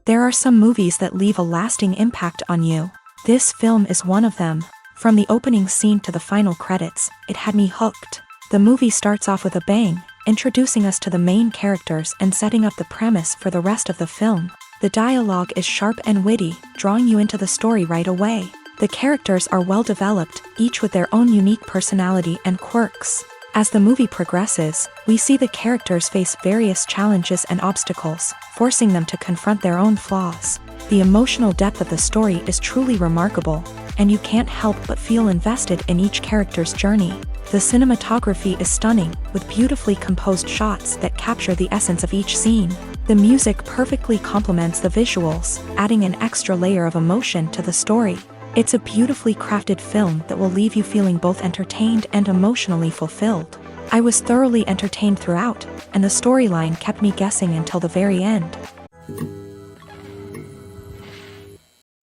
There are some movies that leave a lasting impact on you. This film is one of them. From the opening scene to the final credits, it had me hooked. The movie starts off with a bang, introducing us to the main characters and setting up the premise for the rest of the film. The dialogue is sharp and witty, drawing you into the story right away. The characters are well developed, each with their own unique personality and quirks. As the movie progresses, we see the characters face various challenges and obstacles, forcing them to confront their own flaws. The emotional depth of the story is truly remarkable, and you can't help but feel invested in each character's journey. The cinematography is stunning, with beautifully composed shots that capture the essence of each scene. The music perfectly complements the visuals, adding an extra layer of emotion to the story. It's a beautifully crafted film that will leave you feeling both entertained and emotionally fulfilled. I was thoroughly entertained throughout, and the storyline kept me guessing until the very end.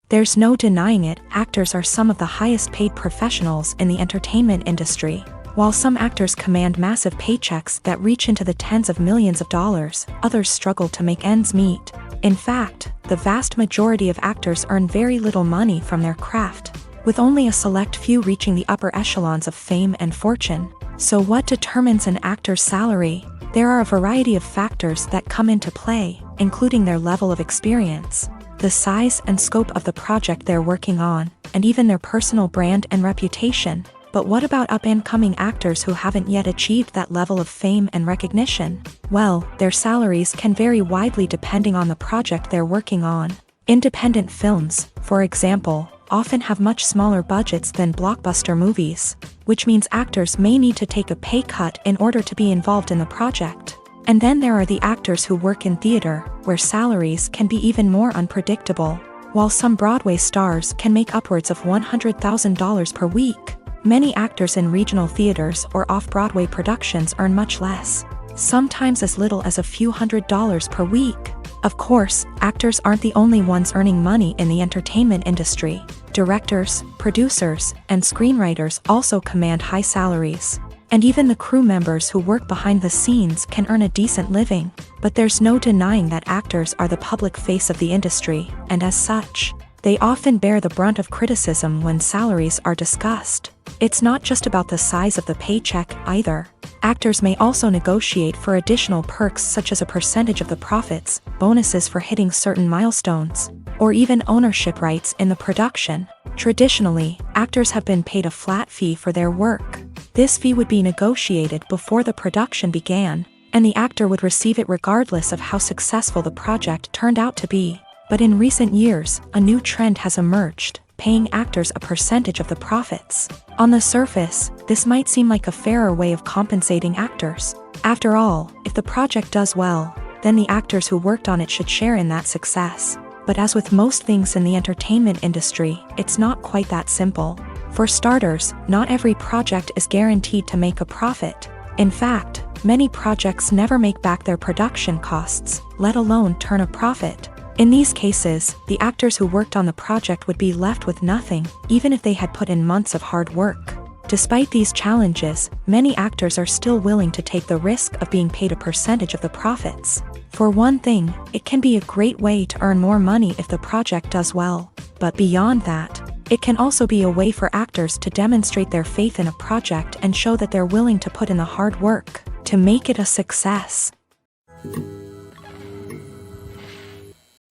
There's no denying it, actors are some of the highest paid professionals in the entertainment industry. While some actors command massive paychecks that reach into the tens of millions of dollars, others struggle to make ends meet. In fact, the vast majority of actors earn very little money from their craft, with only a select few reaching the upper echelons of fame and fortune. So what determines an actor's salary? There are a variety of factors that come into play, including their level of experience, the size and scope of the project they're working on, and even their personal brand and reputation. But what about up-and-coming actors who haven't yet achieved that level of fame and recognition? Well, their salaries can vary widely depending on the project they're working on. Independent films, for example, often have much smaller budgets than blockbuster movies, which means actors may need to take a pay cut in order to be involved in the project. And then there are the actors who work in theater, where salaries can be even more unpredictable. While some Broadway stars can make upwards of $100,000 per week, many actors in regional theaters or off-Broadway productions earn much less, sometimes as little as a few $100s per week. Of course, actors aren't the only ones earning money in the entertainment industry. Directors, producers, and screenwriters also command high salaries. And even the crew members who work behind the scenes can earn a decent living. But there's no denying that actors are the public face of the industry, and as such, they often bear the brunt of criticism when salaries are discussed. It's not just about the size of the paycheck, either. Actors may also negotiate for additional perks such as a percentage of the profits, bonuses for hitting certain milestones, or even ownership rights in the production. Traditionally, actors have been paid a flat fee for their work. This fee would be negotiated before the production began, and the actor would receive it regardless of how successful the project turned out to be. But in recent years, a new trend has emerged, paying actors a percentage of the profits. On the surface, this might seem like a fairer way of compensating actors. After all, if the project does well, then the actors who worked on it should share in that success. But as with most things in the entertainment industry, it's not quite that simple. For starters, not every project is guaranteed to make a profit. In fact, many projects never make back their production costs, let alone turn a profit. In these cases, the actors who worked on the project would be left with nothing, even if they had put in months of hard work. Despite these challenges, many actors are still willing to take the risk of being paid a percentage of the profits. For one thing, it can be a great way to earn more money if the project does well. But beyond that, it can also be a way for actors to demonstrate their faith in a project and show that they're willing to put in the hard work to make it a success.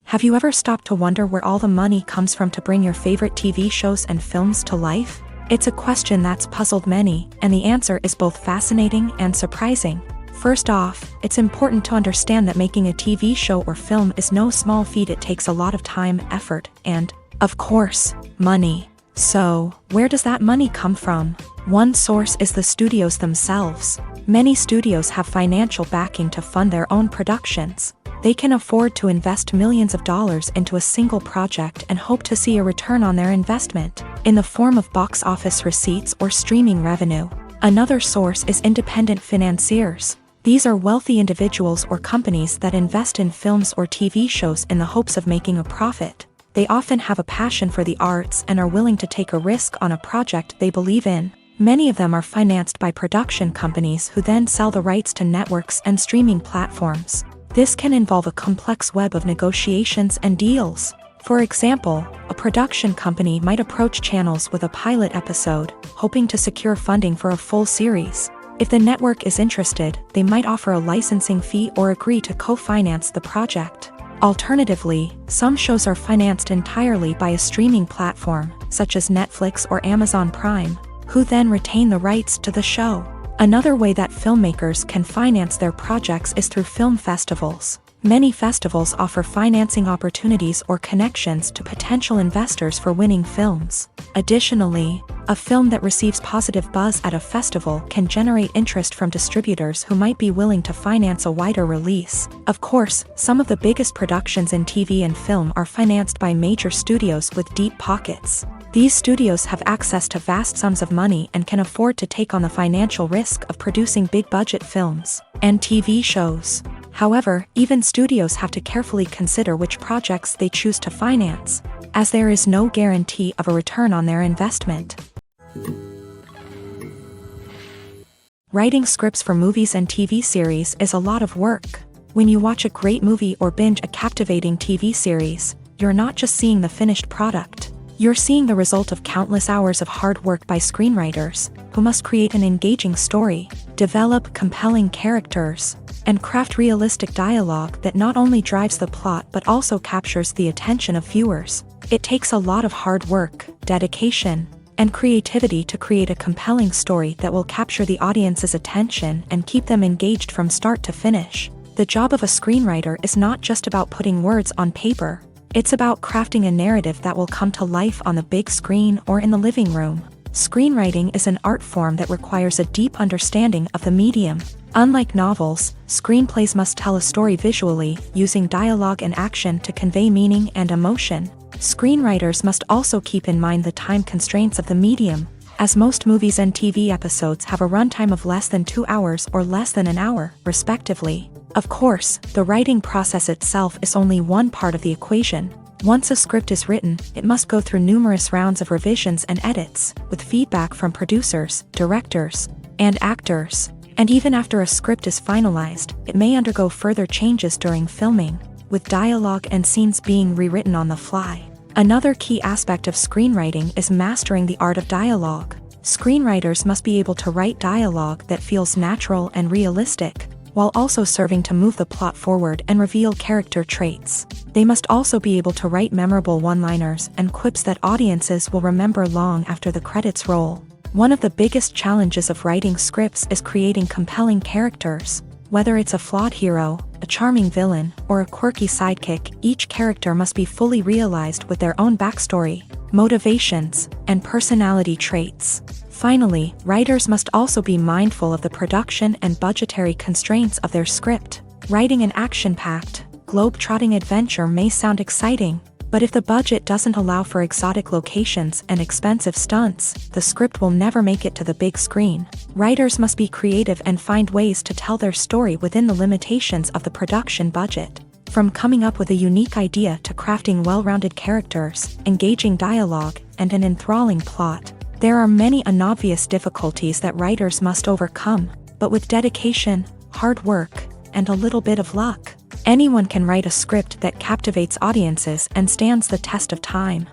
Have you ever stopped to wonder where all the money comes from to bring your favorite TV shows and films to life? It's a question that's puzzled many, and the answer is both fascinating and surprising. First off, it's important to understand that making a TV show or film is no small feat. It takes a lot of time, effort, and, of course, money. So, where does that money come from? One source is the studios themselves. Many studios have financial backing to fund their own productions. They can afford to invest millions of dollars into a single project and hope to see a return on their investment, in the form of box office receipts or streaming revenue. Another source is independent financiers. These are wealthy individuals or companies that invest in films or TV shows in the hopes of making a profit. They often have a passion for the arts and are willing to take a risk on a project they believe in. Many of them are financed by production companies who then sell the rights to networks and streaming platforms. This can involve a complex web of negotiations and deals. For example, a production company might approach channels with a pilot episode, hoping to secure funding for a full series. If the network is interested, they might offer a licensing fee or agree to co-finance the project. Alternatively, some shows are financed entirely by a streaming platform, such as Netflix or Amazon Prime, who then retain the rights to the show. Another way that filmmakers can finance their projects is through film festivals. Many festivals offer financing opportunities or connections to potential investors for winning films. Additionally, a film that receives positive buzz at a festival can generate interest from distributors who might be willing to finance a wider release. Of course, some of the biggest productions in TV and film are financed by major studios with deep pockets. These studios have access to vast sums of money and can afford to take on the financial risk of producing big-budget films and TV shows. However, even studios have to carefully consider which projects they choose to finance, as there is no guarantee of a return on their investment. Writing scripts for movies and TV series is a lot of work. When you watch a great movie or binge a captivating TV series, you're not just seeing the finished product. You're seeing the result of countless hours of hard work by screenwriters, who must create an engaging story, develop compelling characters, and craft realistic dialogue that not only drives the plot but also captures the attention of viewers. It takes a lot of hard work, dedication, and creativity to create a compelling story that will capture the audience's attention and keep them engaged from start to finish. The job of a screenwriter is not just about putting words on paper. It's about crafting a narrative that will come to life on the big screen or in the living room. Screenwriting is an art form that requires a deep understanding of the medium. Unlike novels, screenplays must tell a story visually, using dialogue and action to convey meaning and emotion. Screenwriters must also keep in mind the time constraints of the medium, as most movies and TV episodes have a runtime of less than 2 hours or less than an hour, respectively. Of course, the writing process itself is only one part of the equation. Once a script is written, it must go through numerous rounds of revisions and edits, with feedback from producers, directors, and actors. And even after a script is finalized, it may undergo further changes during filming, with dialogue and scenes being rewritten on the fly. Another key aspect of screenwriting is mastering the art of dialogue. Screenwriters must be able to write dialogue that feels natural and realistic, while also serving to move the plot forward and reveal character traits. They must also be able to write memorable one-liners and quips that audiences will remember long after the credits roll. One of the biggest challenges of writing scripts is creating compelling characters. Whether it's a flawed hero, a charming villain, or a quirky sidekick, each character must be fully realized with their own backstory, motivations, and personality traits. Finally, writers must also be mindful of the production and budgetary constraints of their script. Writing an action-packed, globe-trotting adventure may sound exciting, but if the budget doesn't allow for exotic locations and expensive stunts, the script will never make it to the big screen. Writers must be creative and find ways to tell their story within the limitations of the production budget. From coming up with a unique idea to crafting well-rounded characters, engaging dialogue, and an enthralling plot, there are many unobvious difficulties that writers must overcome, but with dedication, hard work, and a little bit of luck, anyone can write a script that captivates audiences and stands the test of time.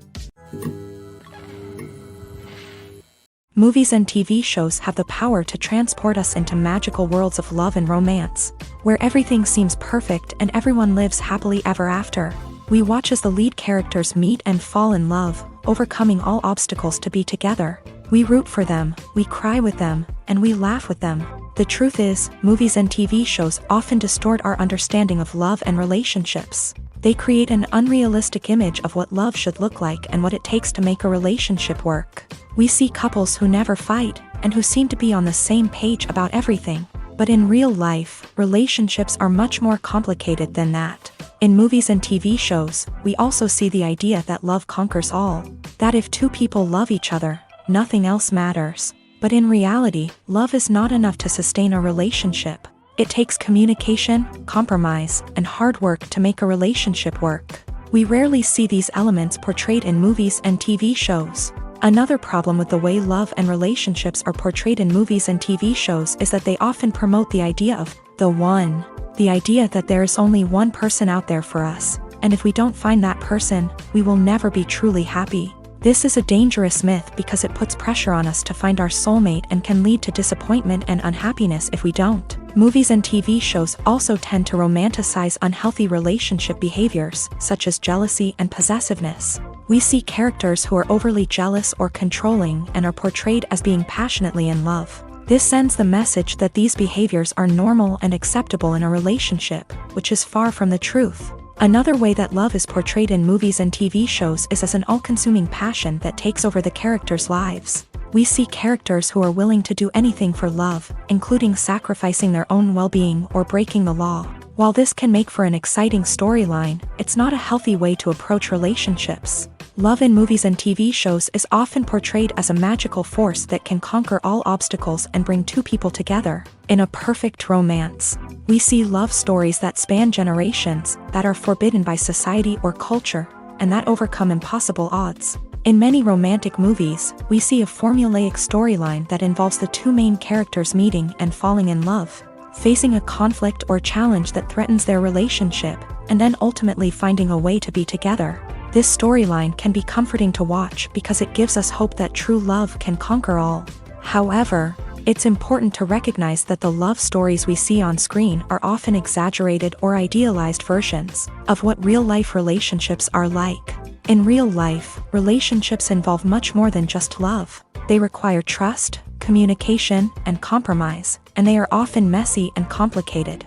Movies and TV shows have the power to transport us into magical worlds of love and romance, where everything seems perfect and everyone lives happily ever after. We watch as the lead characters meet and fall in love, overcoming all obstacles to be together. We root for them, we cry with them, and we laugh with them. The truth is, movies and TV shows often distort our understanding of love and relationships. They create an unrealistic image of what love should look like and what it takes to make a relationship work. We see couples who never fight, and who seem to be on the same page about everything. But in real life, relationships are much more complicated than that. In movies and TV shows, we also see the idea that love conquers all. That if two people love each other, nothing else matters. But in reality, love is not enough to sustain a relationship. It takes communication, compromise, and hard work to make a relationship work. We rarely see these elements portrayed in movies and TV shows. Another problem with the way love and relationships are portrayed in movies and TV shows is that they often promote the idea of the one. The idea that there is only one person out there for us, and if we don't find that person, we will never be truly happy. This is a dangerous myth because it puts pressure on us to find our soulmate and can lead to disappointment and unhappiness if we don't. Movies and TV shows also tend to romanticize unhealthy relationship behaviors, such as jealousy and possessiveness. We see characters who are overly jealous or controlling and are portrayed as being passionately in love. This sends the message that these behaviors are normal and acceptable in a relationship, which is far from the truth. Another way that love is portrayed in movies and TV shows is as an all-consuming passion that takes over the characters' lives. We see characters who are willing to do anything for love, including sacrificing their own well-being or breaking the law. While this can make for an exciting storyline, it's not a healthy way to approach relationships. Love in movies and TV shows is often portrayed as a magical force that can conquer all obstacles and bring two people together in a perfect romance. We see love stories that span generations, that are forbidden by society or culture, and that overcome impossible odds. In many romantic movies, we see a formulaic storyline that involves the two main characters meeting and falling in love, facing a conflict or challenge that threatens their relationship, and then ultimately finding a way to be together. This storyline can be comforting to watch because it gives us hope that true love can conquer all. However, it's important to recognize that the love stories we see on screen are often exaggerated or idealized versions of what real-life relationships are like. In real life, relationships involve much more than just love. They require trust, communication, and compromise, and they are often messy and complicated.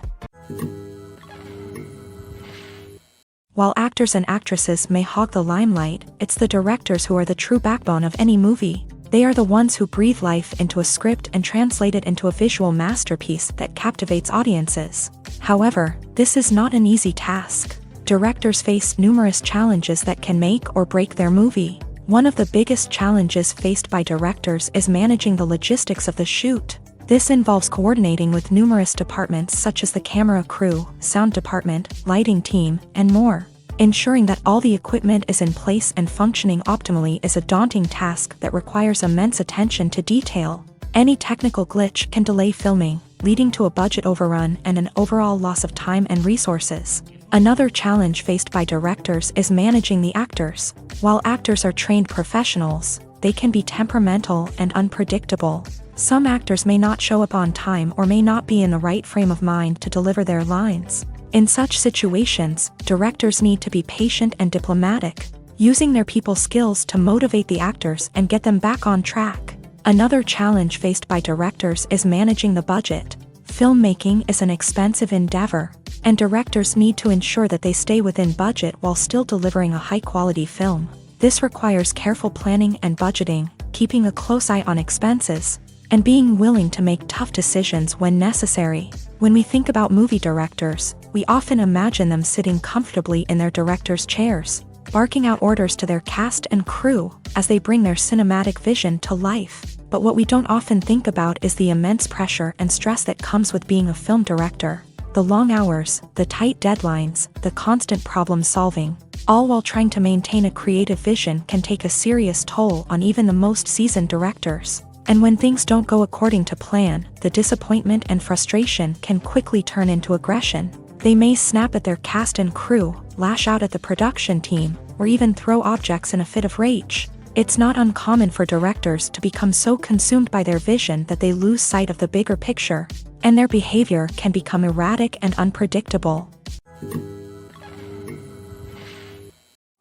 While actors and actresses may hog the limelight, it's the directors who are the true backbone of any movie. They are the ones who breathe life into a script and translate it into a visual masterpiece that captivates audiences. However, this is not an easy task. Directors face numerous challenges that can make or break their movie. One of the biggest challenges faced by directors is managing the logistics of the shoot. This involves coordinating with numerous departments such as the camera crew, sound department, lighting team, and more. Ensuring that all the equipment is in place and functioning optimally is a daunting task that requires immense attention to detail. Any technical glitch can delay filming, leading to a budget overrun and an overall loss of time and resources. Another challenge faced by directors is managing the actors. While actors are trained professionals, they can be temperamental and unpredictable. Some actors may not show up on time or may not be in the right frame of mind to deliver their lines. In such situations, directors need to be patient and diplomatic, using their people skills to motivate the actors and get them back on track. Another challenge faced by directors is managing the budget. Filmmaking is an expensive endeavor, and directors need to ensure that they stay within budget while still delivering a high-quality film. This requires careful planning and budgeting, keeping a close eye on expenses, and being willing to make tough decisions when necessary. When we think about movie directors, we often imagine them sitting comfortably in their director's chairs, barking out orders to their cast and crew as they bring their cinematic vision to life. But what we don't often think about is the immense pressure and stress that comes with being a film director. The long hours, the tight deadlines, the constant problem solving, all while trying to maintain a creative vision can take a serious toll on even the most seasoned directors. And when things don't go according to plan, the disappointment and frustration can quickly turn into aggression. They may snap at their cast and crew, lash out at the production team, or even throw objects in a fit of rage. It's not uncommon for directors to become so consumed by their vision that they lose sight of the bigger picture, and their behavior can become erratic and unpredictable.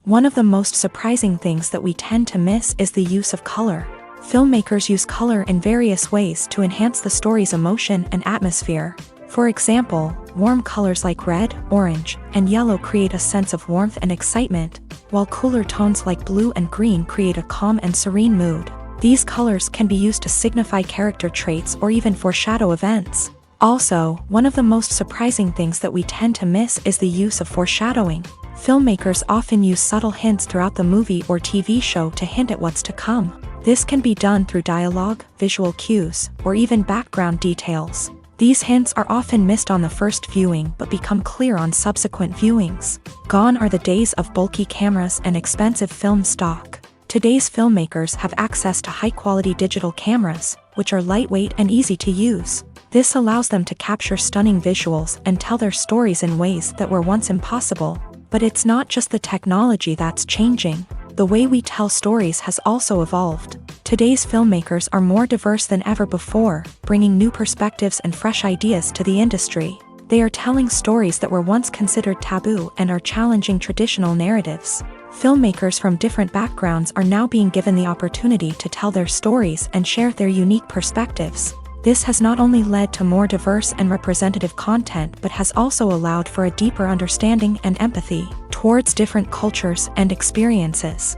One of the most surprising things that we tend to miss is the use of color. Filmmakers use color in various ways to enhance the story's emotion and atmosphere. For example, warm colors like red, orange, and yellow create a sense of warmth and excitement, while cooler tones like blue and green create a calm and serene mood. These colors can be used to signify character traits or even foreshadow events. Also, one of the most surprising things that we tend to miss is the use of foreshadowing. Filmmakers often use subtle hints throughout the movie or TV show to hint at what's to come. This can be done through dialogue, visual cues, or even background details. These hints are often missed on the first viewing but become clear on subsequent viewings. Gone are the days of bulky cameras and expensive film stock. Today's filmmakers have access to high-quality digital cameras, which are lightweight and easy to use. This allows them to capture stunning visuals and tell their stories in ways that were once impossible. But it's not just the technology that's changing. The way we tell stories has also evolved. Today's filmmakers are more diverse than ever before, bringing new perspectives and fresh ideas to the industry. They are telling stories that were once considered taboo and are challenging traditional narratives. Filmmakers from different backgrounds are now being given the opportunity to tell their stories and share their unique perspectives. This has not only led to more diverse and representative content but has also allowed for a deeper understanding and empathy towards different cultures and experiences.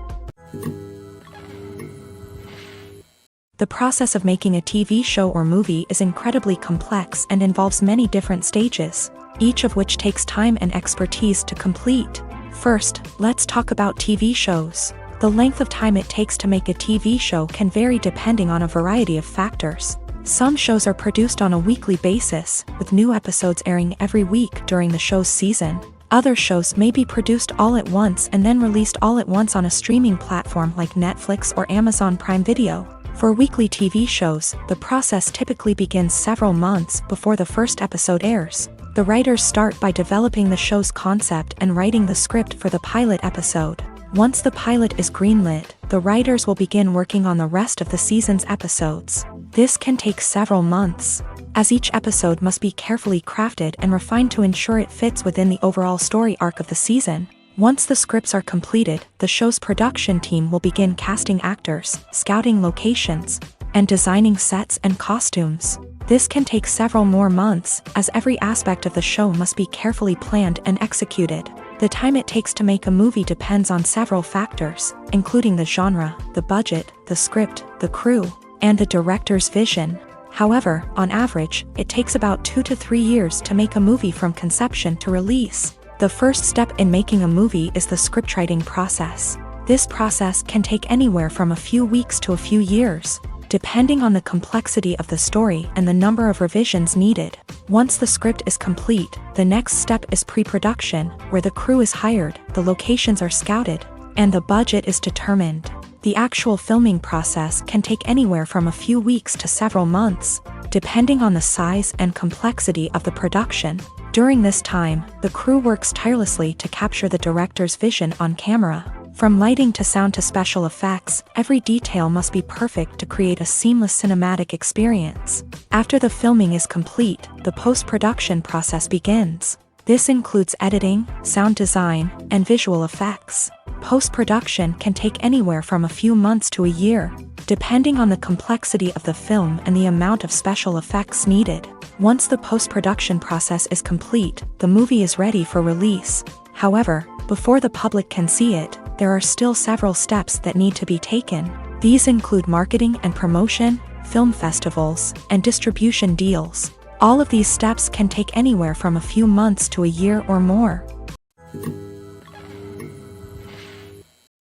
The process of making a TV show or movie is incredibly complex and involves many different stages, each of which takes time and expertise to complete. First, let's talk about TV shows. The length of time it takes to make a TV show can vary depending on a variety of factors. Some shows are produced on a weekly basis, with new episodes airing every week during the show's season. Other shows may be produced all at once and then released all at once on a streaming platform like Netflix or Amazon Prime Video. For weekly TV shows, the process typically begins several months before the first episode airs. The writers start by developing the show's concept and writing the script for the pilot episode. Once the pilot is greenlit, the writers will begin working on the rest of the season's episodes. This can take several months, as each episode must be carefully crafted and refined to ensure it fits within the overall story arc of the season. Once the scripts are completed, the show's production team will begin casting actors, scouting locations, and designing sets and costumes. This can take several more months, as every aspect of the show must be carefully planned and executed. The time it takes to make a movie depends on several factors, including the genre, the budget, the script, the crew, and the director's vision. However, on average, it takes about 2 to 3 years to make a movie from conception to release. The first step in making a movie is the scriptwriting process. This process can take anywhere from a few weeks to a few years, depending on the complexity of the story and the number of revisions needed. Once the script is complete, the next step is pre-production, where the crew is hired, the locations are scouted, and the budget is determined. The actual filming process can take anywhere from a few weeks to several months, depending on the size and complexity of the production. During this time, the crew works tirelessly to capture the director's vision on camera. From lighting to sound to special effects, every detail must be perfect to create a seamless cinematic experience. After the filming is complete, the post-production process begins. This includes editing, sound design, and visual effects. Post-production can take anywhere from a few months to a year, depending on the complexity of the film and the amount of special effects needed. Once the post-production process is complete, the movie is ready for release. However, before the public can see it, there are still several steps that need to be taken. These include marketing and promotion, film festivals, and distribution deals. All of these steps can take anywhere from a few months to a year or more.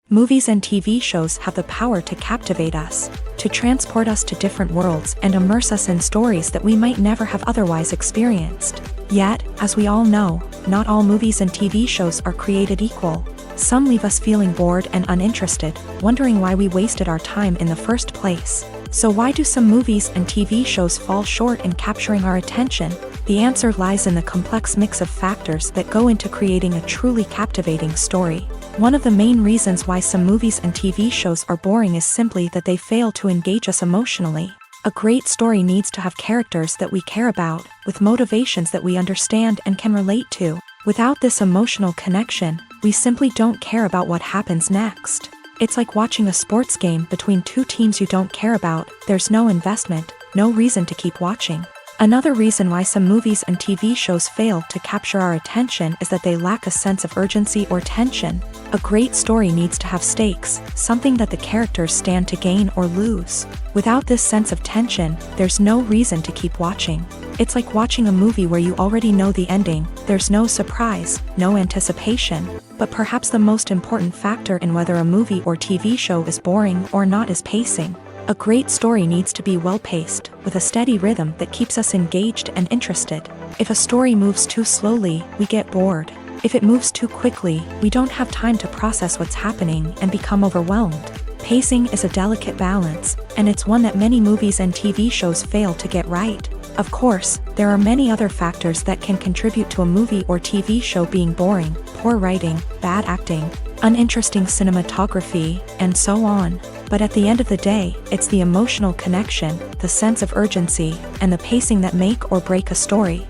Movies and TV shows have the power to captivate us, to transport us to different worlds and immerse us in stories that we might never have otherwise experienced. Yet, as we all know, not all movies and TV shows are created equal. Some leave us feeling bored and uninterested, wondering why we wasted our time in the first place. So why do some movies and TV shows fall short in capturing our attention? The answer lies in the complex mix of factors that go into creating a truly captivating story. One of the main reasons why some movies and TV shows are boring is simply that they fail to engage us emotionally. A great story needs to have characters that we care about, with motivations that we understand and can relate to. Without this emotional connection, we simply don't care about what happens next. It's like watching a sports game between two teams you don't care about. There's no investment, no reason to keep watching. Another reason why some movies and TV shows fail to capture our attention is that they lack a sense of urgency or tension. A great story needs to have stakes, something that the characters stand to gain or lose. Without this sense of tension, there's no reason to keep watching. It's like watching a movie where you already know the ending. There's no surprise, no anticipation. But perhaps the most important factor in whether a movie or TV show is boring or not is pacing. A great story needs to be well-paced, with a steady rhythm that keeps us engaged and interested. If a story moves too slowly, we get bored. If it moves too quickly, we don't have time to process what's happening and become overwhelmed. Pacing is a delicate balance, and it's one that many movies and TV shows fail to get right. Of course, there are many other factors that can contribute to a movie or TV show being boring: poor writing, bad acting, uninteresting cinematography, and so on. But at the end of the day, it's the emotional connection, the sense of urgency, and the pacing that make or break a story.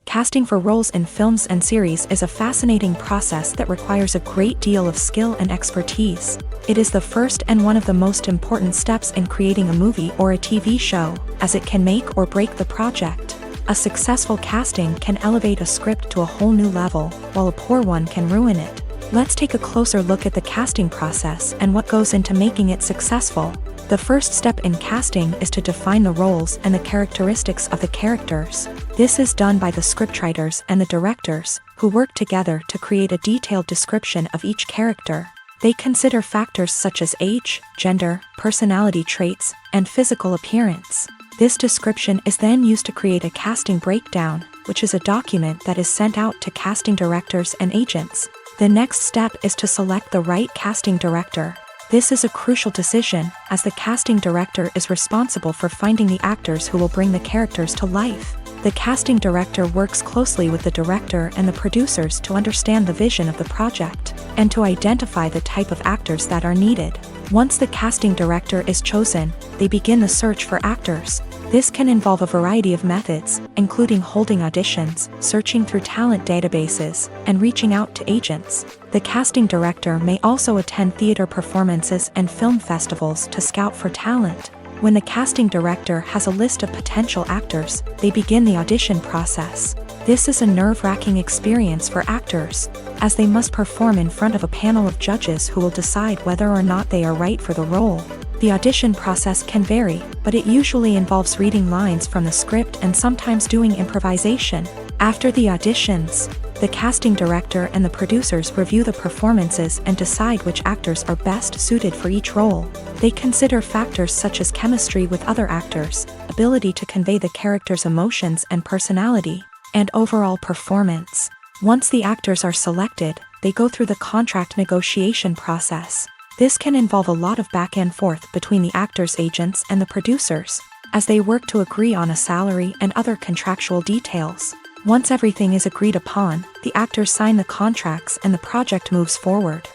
Casting for roles in films and series is a fascinating process that requires a great deal of skill and expertise. It is the first and one of the most important steps in creating a movie or a TV show, as it can make or break the project. A successful casting can elevate a script to a whole new level, while a poor one can ruin it. Let's take a closer look at the casting process and what goes into making it successful. The first step in casting is to define the roles and the characteristics of the characters. This is done by the scriptwriters and the directors, who work together to create a detailed description of each character. They consider factors such as age, gender, personality traits, and physical appearance. This description is then used to create a casting breakdown, which is a document that is sent out to casting directors and agents. The next step is to select the right casting director. This is a crucial decision, as the casting director is responsible for finding the actors who will bring the characters to life. The casting director works closely with the director and the producers to understand the vision of the project, and to identify the type of actors that are needed. Once the casting director is chosen, they begin the search for actors. This can involve a variety of methods, including holding auditions, searching through talent databases, and reaching out to agents. The casting director may also attend theater performances and film festivals to scout for talent. When the casting director has a list of potential actors, they begin the audition process. This is a nerve-wracking experience for actors, as they must perform in front of a panel of judges who will decide whether or not they are right for the role. The audition process can vary, but it usually involves reading lines from the script and sometimes doing improvisation. After the auditions, the casting director and the producers review the performances and decide which actors are best suited for each role. They consider factors such as chemistry with other actors, ability to convey the character's emotions and personality, and overall performance. Once the actors are selected, they go through the contract negotiation process. This can involve a lot of back and forth between the actors' agents and the producers, as they work to agree on a salary and other contractual details. Once everything is agreed upon, the actors sign the contracts and the project moves forward.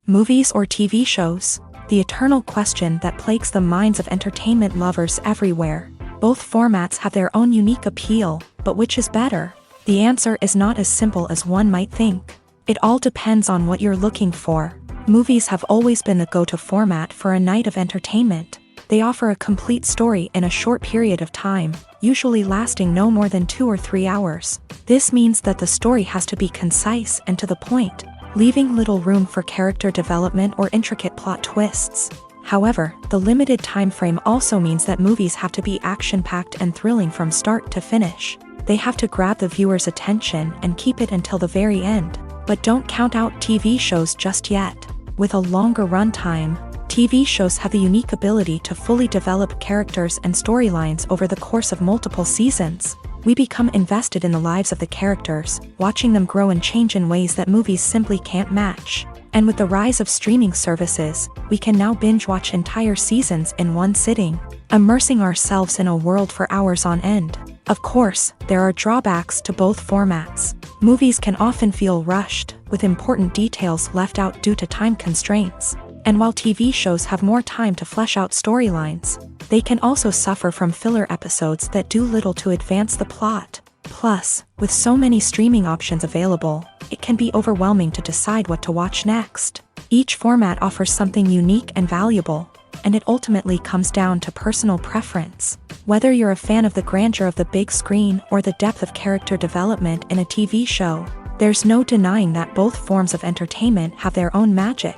Movies or TV shows? The eternal question that plagues the minds of entertainment lovers everywhere. Both formats have their own unique appeal, but which is better? The answer is not as simple as one might think. It all depends on what you're looking for. Movies have always been the go-to format for a night of entertainment. They offer a complete story in a short period of time, usually lasting no more than 2 or 3 hours. This means that the story has to be concise and to the point, leaving little room for character development or intricate plot twists. However, the limited time frame also means that movies have to be action-packed and thrilling from start to finish. They have to grab the viewer's attention and keep it until the very end. But don't count out TV shows just yet. With a longer runtime, TV shows have the unique ability to fully develop characters and storylines over the course of multiple seasons. We become invested in the lives of the characters, watching them grow and change in ways that movies simply can't match. And with the rise of streaming services, we can now binge-watch entire seasons in one sitting, immersing ourselves in a world for hours on end. Of course, there are drawbacks to both formats. Movies can often feel rushed, with important details left out due to time constraints. And while TV shows have more time to flesh out storylines, they can also suffer from filler episodes that do little to advance the plot. Plus, with so many streaming options available, it can be overwhelming to decide what to watch next. Each format offers something unique and valuable, and it ultimately comes down to personal preference. Whether you're a fan of the grandeur of the big screen or the depth of character development in a TV show, there's no denying that both forms of entertainment have their own magic.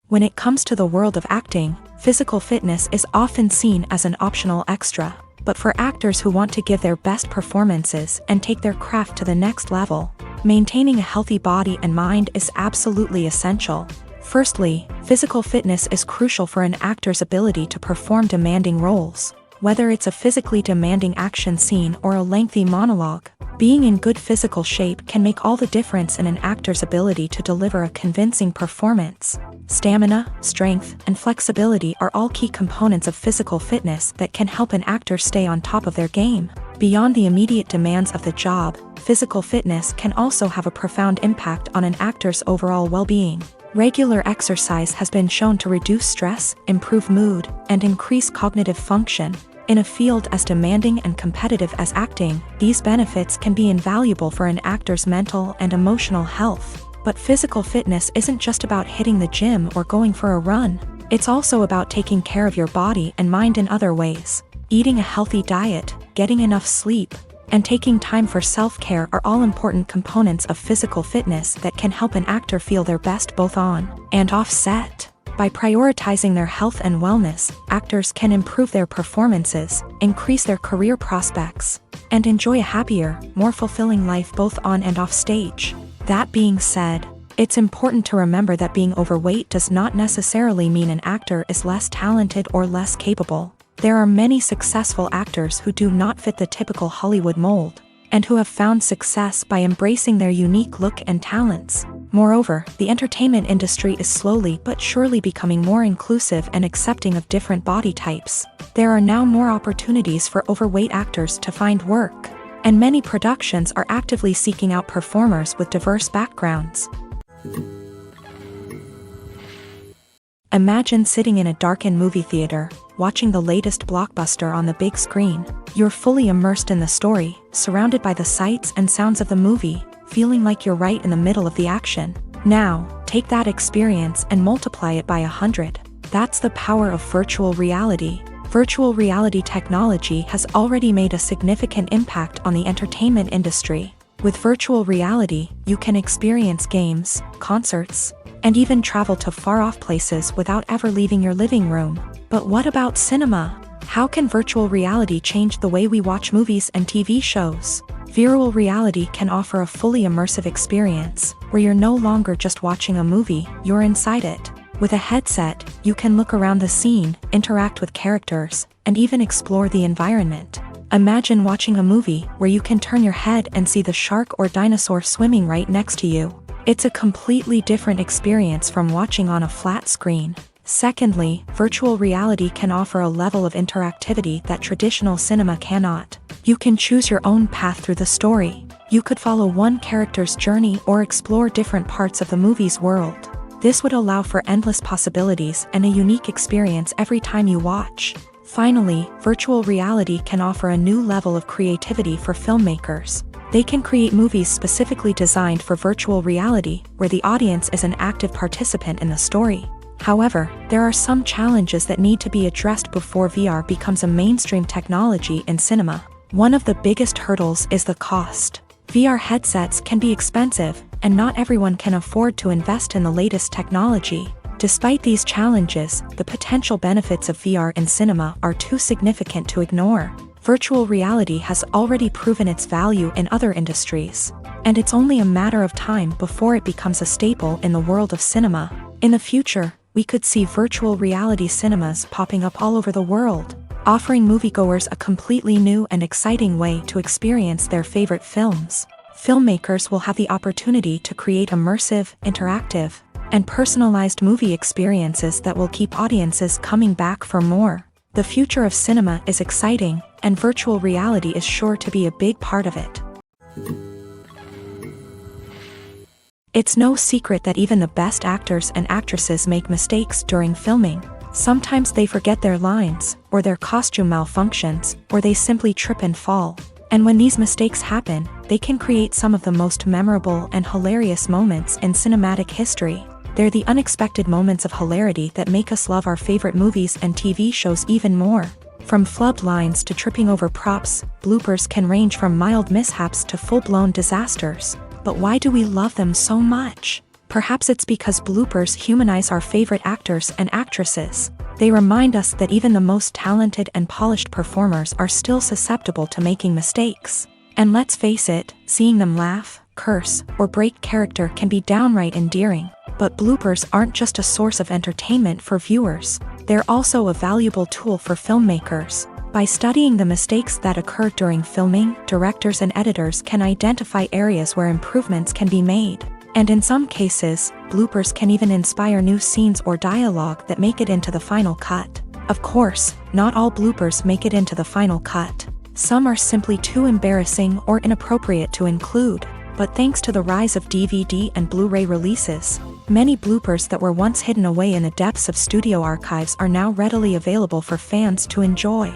When it comes to the world of acting, physical fitness is often seen as an optional extra. But for actors who want to give their best performances and take their craft to the next level, maintaining a healthy body and mind is absolutely essential. Firstly, physical fitness is crucial for an actor's ability to perform demanding roles. Whether it's a physically demanding action scene or a lengthy monologue, being in good physical shape can make all the difference in an actor's ability to deliver a convincing performance. Stamina, strength, and flexibility are all key components of physical fitness that can help an actor stay on top of their game. Beyond the immediate demands of the job, physical fitness can also have a profound impact on an actor's overall well-being. Regular exercise has been shown to reduce stress, improve mood, and increase cognitive function. In a field as demanding and competitive as acting, these benefits can be invaluable for an actor's mental and emotional health. But physical fitness isn't just about hitting the gym or going for a run. It's also about taking care of your body and mind in other ways. Eating a healthy diet, getting enough sleep, and taking time for self-care are all important components of physical fitness that can help an actor feel their best both on and off set. By prioritizing their health and wellness, actors can improve their performances, increase their career prospects, and enjoy a happier, more fulfilling life both on and off stage. That being said, it's important to remember that being overweight does not necessarily mean an actor is less talented or less capable. There are many successful actors who do not fit the typical Hollywood mold, and who have found success by embracing their unique look and talents. Moreover, the entertainment industry is slowly but surely becoming more inclusive and accepting of different body types. There are now more opportunities for overweight actors to find work, and many productions are actively seeking out performers with diverse backgrounds. Imagine sitting in a darkened movie theater, watching the latest blockbuster on the big screen. You're fully immersed in the story, surrounded by the sights and sounds of the movie, feeling like you're right in the middle of the action. Now, take that experience and multiply it by 100. That's the power of virtual reality. Virtual reality technology has already made a significant impact on the entertainment industry. With virtual reality, you can experience games, concerts, and even travel to far-off places without ever leaving your living room. But what about cinema? How can virtual reality change the way we watch movies and TV shows? Virtual reality can offer a fully immersive experience, where you're no longer just watching a movie, you're inside it. With a headset, you can look around the scene, interact with characters, and even explore the environment. Imagine watching a movie where you can turn your head and see the shark or dinosaur swimming right next to you. It's a completely different experience from watching on a flat screen. Secondly, virtual reality can offer a level of interactivity that traditional cinema cannot. You can choose your own path through the story. You could follow one character's journey or explore different parts of the movie's world. This would allow for endless possibilities and a unique experience every time you watch. Finally, virtual reality can offer a new level of creativity for filmmakers. They can create movies specifically designed for virtual reality, where the audience is an active participant in the story. However, there are some challenges that need to be addressed before VR becomes a mainstream technology in cinema. One of the biggest hurdles is the cost. VR headsets can be expensive, and not everyone can afford to invest in the latest technology. Despite these challenges, the potential benefits of VR in cinema are too significant to ignore. Virtual reality has already proven its value in other industries, and it's only a matter of time before it becomes a staple in the world of cinema. In the future, we could see virtual reality cinemas popping up all over the world, offering moviegoers a completely new and exciting way to experience their favorite films. Filmmakers will have the opportunity to create immersive, interactive, and personalized movie experiences that will keep audiences coming back for more. The future of cinema is exciting, and virtual reality is sure to be a big part of it. It's no secret that even the best actors and actresses make mistakes during filming. Sometimes they forget their lines, or their costume malfunctions, or they simply trip and fall. And when these mistakes happen, they can create some of the most memorable and hilarious moments in cinematic history. They're the unexpected moments of hilarity that make us love our favorite movies and TV shows even more. From flubbed lines to tripping over props, bloopers can range from mild mishaps to full-blown disasters. But why do we love them so much? Perhaps it's because bloopers humanize our favorite actors and actresses. They remind us that even the most talented and polished performers are still susceptible to making mistakes. And let's face it, seeing them laugh, curse, or break character can be downright endearing. But bloopers aren't just a source of entertainment for viewers. They're also a valuable tool for filmmakers. By studying the mistakes that occurred during filming, directors and editors can identify areas where improvements can be made. And in some cases, bloopers can even inspire new scenes or dialogue that make it into the final cut. Of course, not all bloopers make it into the final cut. Some are simply too embarrassing or inappropriate to include. But thanks to the rise of DVD and Blu-ray releases, many bloopers that were once hidden away in the depths of studio archives are now readily available for fans to enjoy.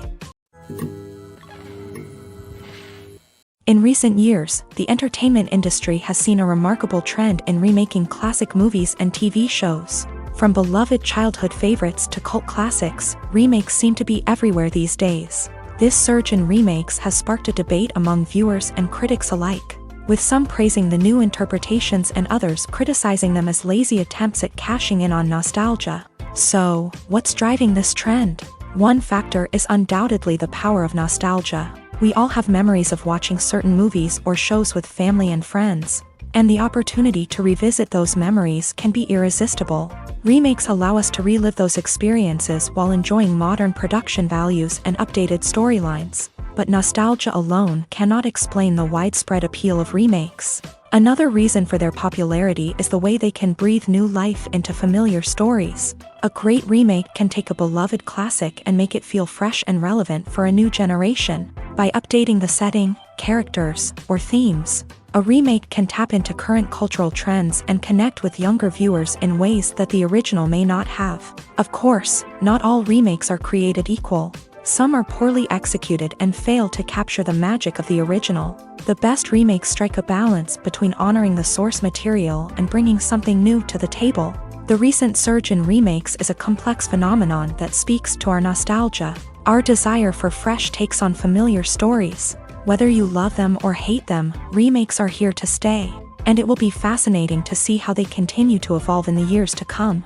In recent years, the entertainment industry has seen a remarkable trend in remaking classic movies and TV shows. From beloved childhood favorites to cult classics, remakes seem to be everywhere these days. This surge in remakes has sparked a debate among viewers and critics alike, with some praising the new interpretations and others criticizing them as lazy attempts at cashing in on nostalgia. So, what's driving this trend? One factor is undoubtedly the power of nostalgia. We all have memories of watching certain movies or shows with family and friends, and the opportunity to revisit those memories can be irresistible. Remakes allow us to relive those experiences while enjoying modern production values and updated storylines. But nostalgia alone cannot explain the widespread appeal of remakes. Another reason for their popularity is the way they can breathe new life into familiar stories. A great remake can take a beloved classic and make it feel fresh and relevant for a new generation. By updating the setting, characters, or themes, a remake can tap into current cultural trends and connect with younger viewers in ways that the original may not have. Of course, not all remakes are created equal. Some are poorly executed and fail to capture the magic of the original. The best remakes strike a balance between honoring the source material and bringing something new to the table. The recent surge in remakes is a complex phenomenon that speaks to our nostalgia, our desire for fresh takes on familiar stories. Whether you love them or hate them, remakes are here to stay, and it will be fascinating to see how they continue to evolve in the years to come.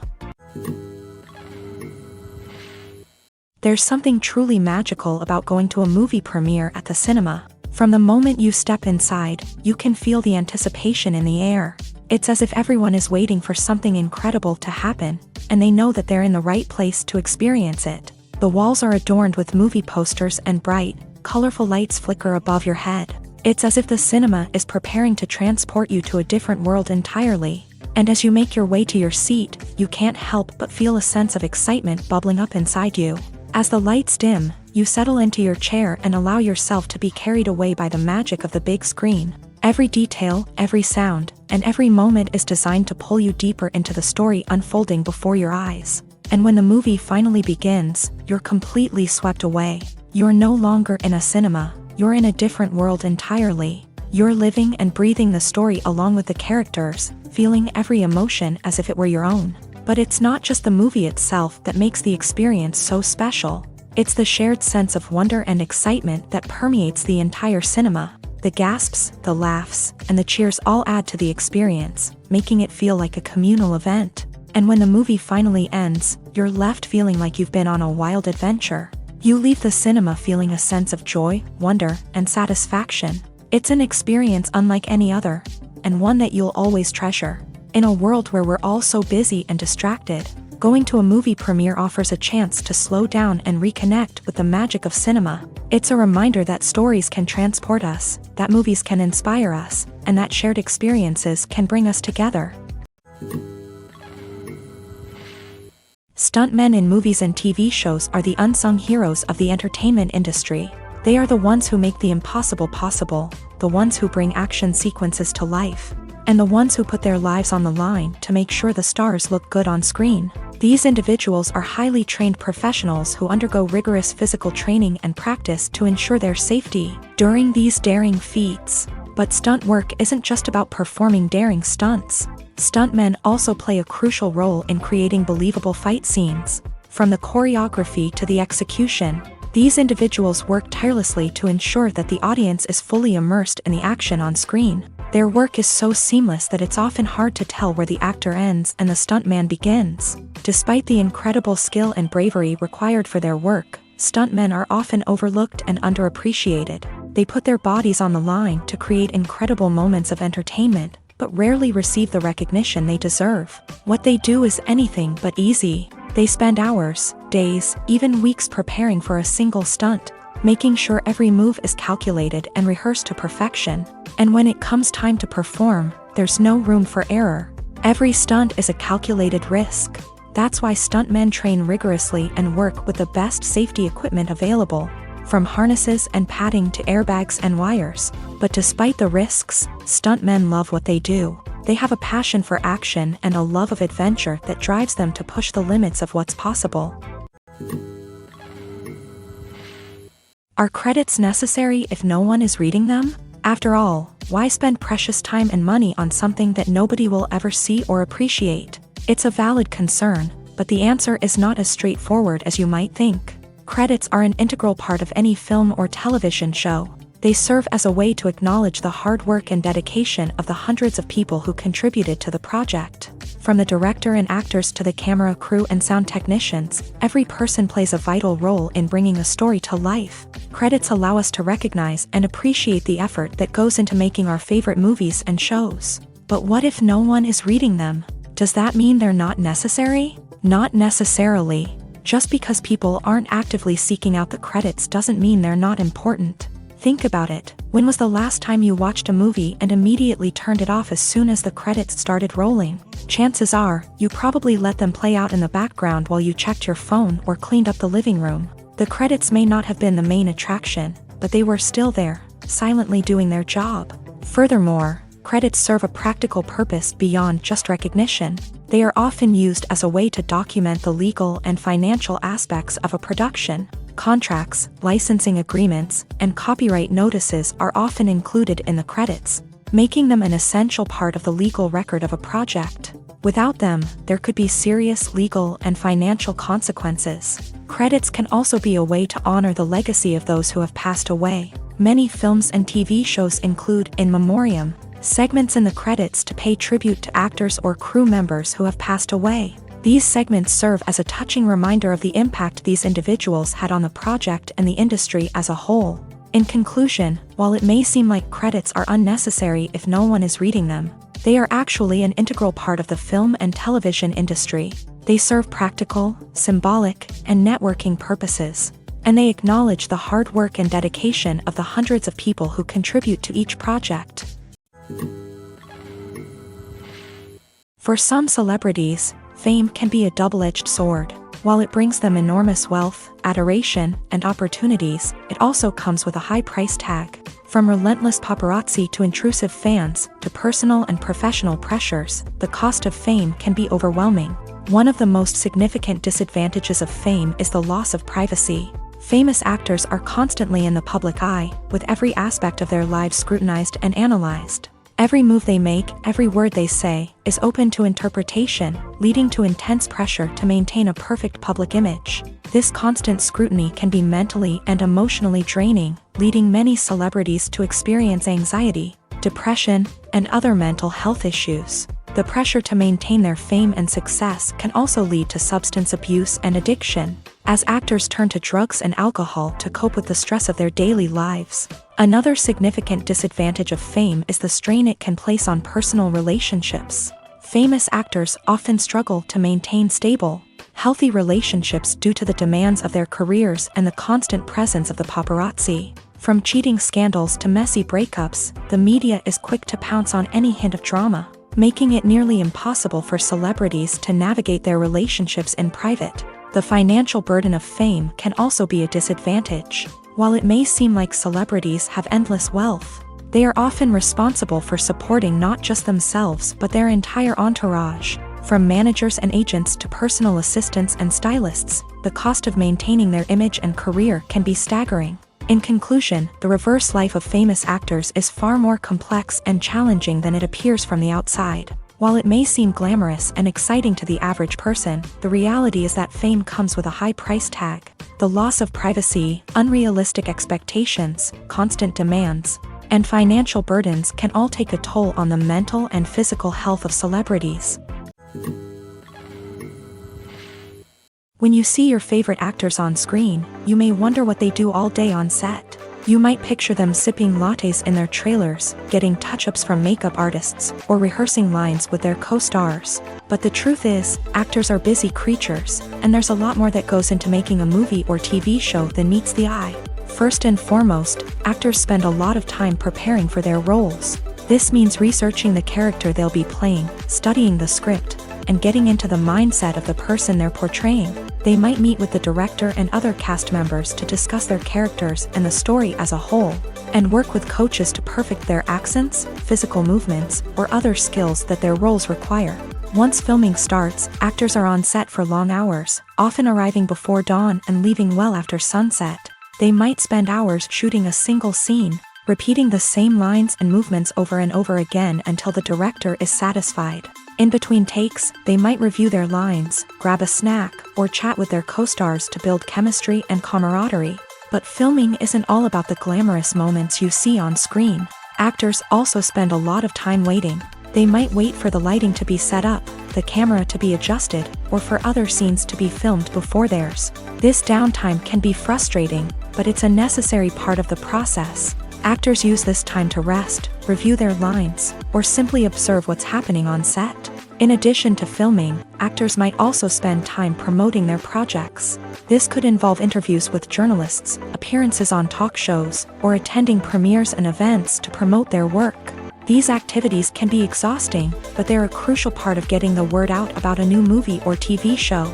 There's something truly magical about going to a movie premiere at the cinema. From the moment you step inside, you can feel the anticipation in the air. It's as if everyone is waiting for something incredible to happen, and they know that they're in the right place to experience it. The walls are adorned with movie posters and bright, colorful lights flicker above your head. It's as if the cinema is preparing to transport you to a different world entirely. And as you make your way to your seat, you can't help but feel a sense of excitement bubbling up inside you. As the lights dim, you settle into your chair and allow yourself to be carried away by the magic of the big screen. Every detail, every sound, and every moment is designed to pull you deeper into the story unfolding before your eyes. And when the movie finally begins, you're completely swept away. You're no longer in a cinema, you're in a different world entirely. You're living and breathing the story along with the characters, feeling every emotion as if it were your own. But it's not just the movie itself that makes the experience so special. It's the shared sense of wonder and excitement that permeates the entire cinema. The gasps, the laughs, and the cheers all add to the experience, making it feel like a communal event. And when the movie finally ends, you're left feeling like you've been on a wild adventure. You leave the cinema feeling a sense of joy, wonder, and satisfaction. It's an experience unlike any other, and one that you'll always treasure. In a world where we're all so busy and distracted, going to a movie premiere offers a chance to slow down and reconnect with the magic of cinema. It's a reminder that stories can transport us, that movies can inspire us, and that shared experiences can bring us together. Stuntmen in movies and TV shows are the unsung heroes of the entertainment industry. They are the ones who make the impossible possible, the ones who bring action sequences to life, and the ones who put their lives on the line to make sure the stars look good on screen. These individuals are highly trained professionals who undergo rigorous physical training and practice to ensure their safety during these daring feats. But stunt work isn't just about performing daring stunts. Stuntmen also play a crucial role in creating believable fight scenes. From the choreography to the execution, these individuals work tirelessly to ensure that the audience is fully immersed in the action on screen. Their work is so seamless that it's often hard to tell where the actor ends and the stuntman begins. Despite the incredible skill and bravery required for their work, stuntmen are often overlooked and underappreciated. They put their bodies on the line to create incredible moments of entertainment, but rarely receive the recognition they deserve. What they do is anything but easy. They spend hours, days, even weeks preparing for a single stunt, making sure every move is calculated and rehearsed to perfection. And when it comes time to perform, there's no room for error. Every stunt is a calculated risk. That's why stuntmen train rigorously and work with the best safety equipment available, from harnesses and padding to airbags and wires. But despite the risks, stuntmen love what they do. They have a passion for action and a love of adventure that drives them to push the limits of what's possible. Are credits necessary if no one is reading them? After all, why spend precious time and money on something that nobody will ever see or appreciate? It's a valid concern, but the answer is not as straightforward as you might think. Credits are an integral part of any film or television show. They serve as a way to acknowledge the hard work and dedication of the hundreds of people who contributed to the project. From the director and actors to the camera crew and sound technicians, every person plays a vital role in bringing a story to life. Credits allow us to recognize and appreciate the effort that goes into making our favorite movies and shows. But what if no one is reading them? Does that mean they're not necessary? Not necessarily. Just because people aren't actively seeking out the credits doesn't mean they're not important. Think about it. When was the last time you watched a movie and immediately turned it off as soon as the credits started rolling? Chances are, you probably let them play out in the background while you checked your phone or cleaned up the living room. The credits may not have been the main attraction, but they were still there, silently doing their job. Furthermore, credits serve a practical purpose beyond just recognition. They are often used as a way to document the legal and financial aspects of a production. Contracts, licensing agreements, and copyright notices are often included in the credits, making them an essential part of the legal record of a project. Without them, there could be serious legal and financial consequences. Credits can also be a way to honor the legacy of those who have passed away. Many films and TV shows include in memoriam segments in the credits to pay tribute to actors or crew members who have passed away. These segments serve as a touching reminder of the impact these individuals had on the project and the industry as a whole. In conclusion, while it may seem like credits are unnecessary if no one is reading them, they are actually an integral part of the film and television industry. They serve practical, symbolic, and networking purposes, and they acknowledge the hard work and dedication of the hundreds of people who contribute to each project. For some celebrities, fame can be a double-edged sword. While it brings them enormous wealth, adoration, and opportunities, it also comes with a high price tag. From relentless paparazzi to intrusive fans, to personal and professional pressures, the cost of fame can be overwhelming. One of the most significant disadvantages of fame is the loss of privacy. Famous actors are constantly in the public eye, with every aspect of their lives scrutinized and analyzed. Every move they make, every word they say, is open to interpretation, leading to intense pressure to maintain a perfect public image. This constant scrutiny can be mentally and emotionally draining, leading many celebrities to experience anxiety, depression, and other mental health issues. The pressure to maintain their fame and success can also lead to substance abuse and addiction, as actors turn to drugs and alcohol to cope with the stress of their daily lives. Another significant disadvantage of fame is the strain it can place on personal relationships. Famous actors often struggle to maintain stable, healthy relationships due to the demands of their careers and the constant presence of the paparazzi. From cheating scandals to messy breakups, the media is quick to pounce on any hint of drama, making it nearly impossible for celebrities to navigate their relationships in private. The financial burden of fame can also be a disadvantage. While it may seem like celebrities have endless wealth, they are often responsible for supporting not just themselves but their entire entourage. From managers and agents to personal assistants and stylists, the cost of maintaining their image and career can be staggering. In conclusion, the reverse life of famous actors is far more complex and challenging than it appears from the outside. While it may seem glamorous and exciting to the average person, the reality is that fame comes with a high price tag. The loss of privacy, unrealistic expectations, constant demands, and financial burdens can all take a toll on the mental and physical health of celebrities. When you see your favorite actors on screen, you may wonder what they do all day on set. You might picture them sipping lattes in their trailers, getting touch-ups from makeup artists, or rehearsing lines with their co-stars. But the truth is, actors are busy creatures, and there's a lot more that goes into making a movie or TV show than meets the eye. First and foremost, actors spend a lot of time preparing for their roles. This means researching the character they'll be playing, studying the script, and getting into the mindset of the person they're portraying. They might meet with the director and other cast members to discuss their characters and the story as a whole, and work with coaches to perfect their accents, physical movements, or other skills that their roles require. Once filming starts, actors are on set for long hours, often arriving before dawn and leaving well after sunset. They might spend hours shooting a single scene, repeating the same lines and movements over and over again until the director is satisfied. In between takes, they might review their lines, grab a snack, or chat with their co-stars to build chemistry and camaraderie. But filming isn't all about the glamorous moments you see on screen. Actors also spend a lot of time waiting. They might wait for the lighting to be set up, the camera to be adjusted, or for other scenes to be filmed before theirs. This downtime can be frustrating, but it's a necessary part of the process. Actors use this time to rest, review their lines, or simply observe what's happening on set. In addition to filming, actors might also spend time promoting their projects. This could involve interviews with journalists, appearances on talk shows, or attending premieres and events to promote their work. These activities can be exhausting, but they're a crucial part of getting the word out about a new movie or TV show.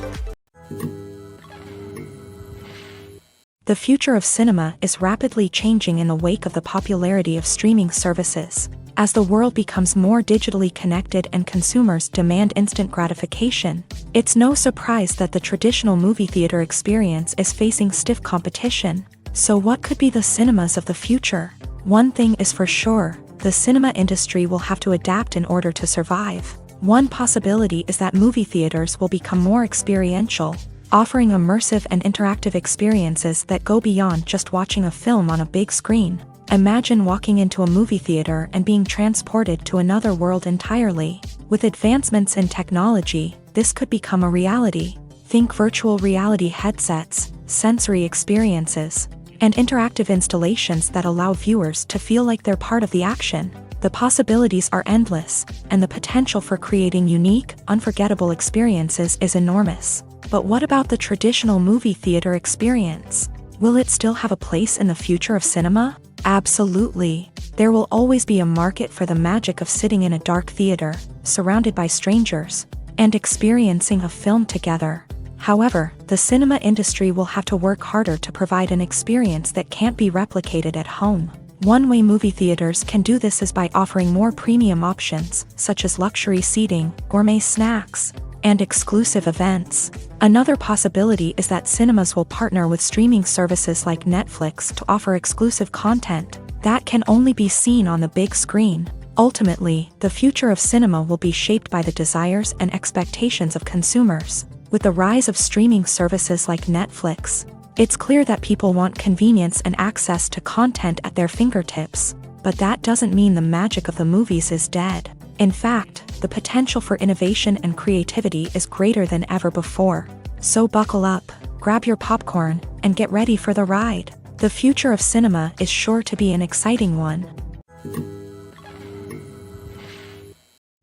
The future of cinema is rapidly changing in the wake of the popularity of streaming services. As the world becomes more digitally connected and consumers demand instant gratification, it's no surprise that the traditional movie theater experience is facing stiff competition. So what could be the cinemas of the future? One thing is for sure, the cinema industry will have to adapt in order to survive. One possibility is that movie theaters will become more experiential, offering immersive and interactive experiences that go beyond just watching a film on a big screen. Imagine walking into a movie theater and being transported to another world entirely. With advancements in technology, this could become a reality. Think virtual reality headsets, sensory experiences, and interactive installations that allow viewers to feel like they're part of the action. The possibilities are endless, and the potential for creating unique, unforgettable experiences is enormous. But what about the traditional movie theater experience? Will it still have a place in the future of cinema? Absolutely. There will always be a market for the magic of sitting in a dark theater, surrounded by strangers, and experiencing a film together. However, the cinema industry will have to work harder to provide an experience that can't be replicated at home. One way movie theaters can do this is by offering more premium options, such as luxury seating, gourmet snacks, and exclusive events. Another possibility is that cinemas will partner with streaming services like Netflix to offer exclusive content that can only be seen on the big screen. Ultimately, the future of cinema will be shaped by the desires and expectations of consumers. With the rise of streaming services like Netflix, it's clear that people want convenience and access to content at their fingertips. But that doesn't mean the magic of the movies is dead. In fact, the potential for innovation and creativity is greater than ever before. So buckle up, grab your popcorn, and get ready for the ride. The future of cinema is sure to be an exciting one.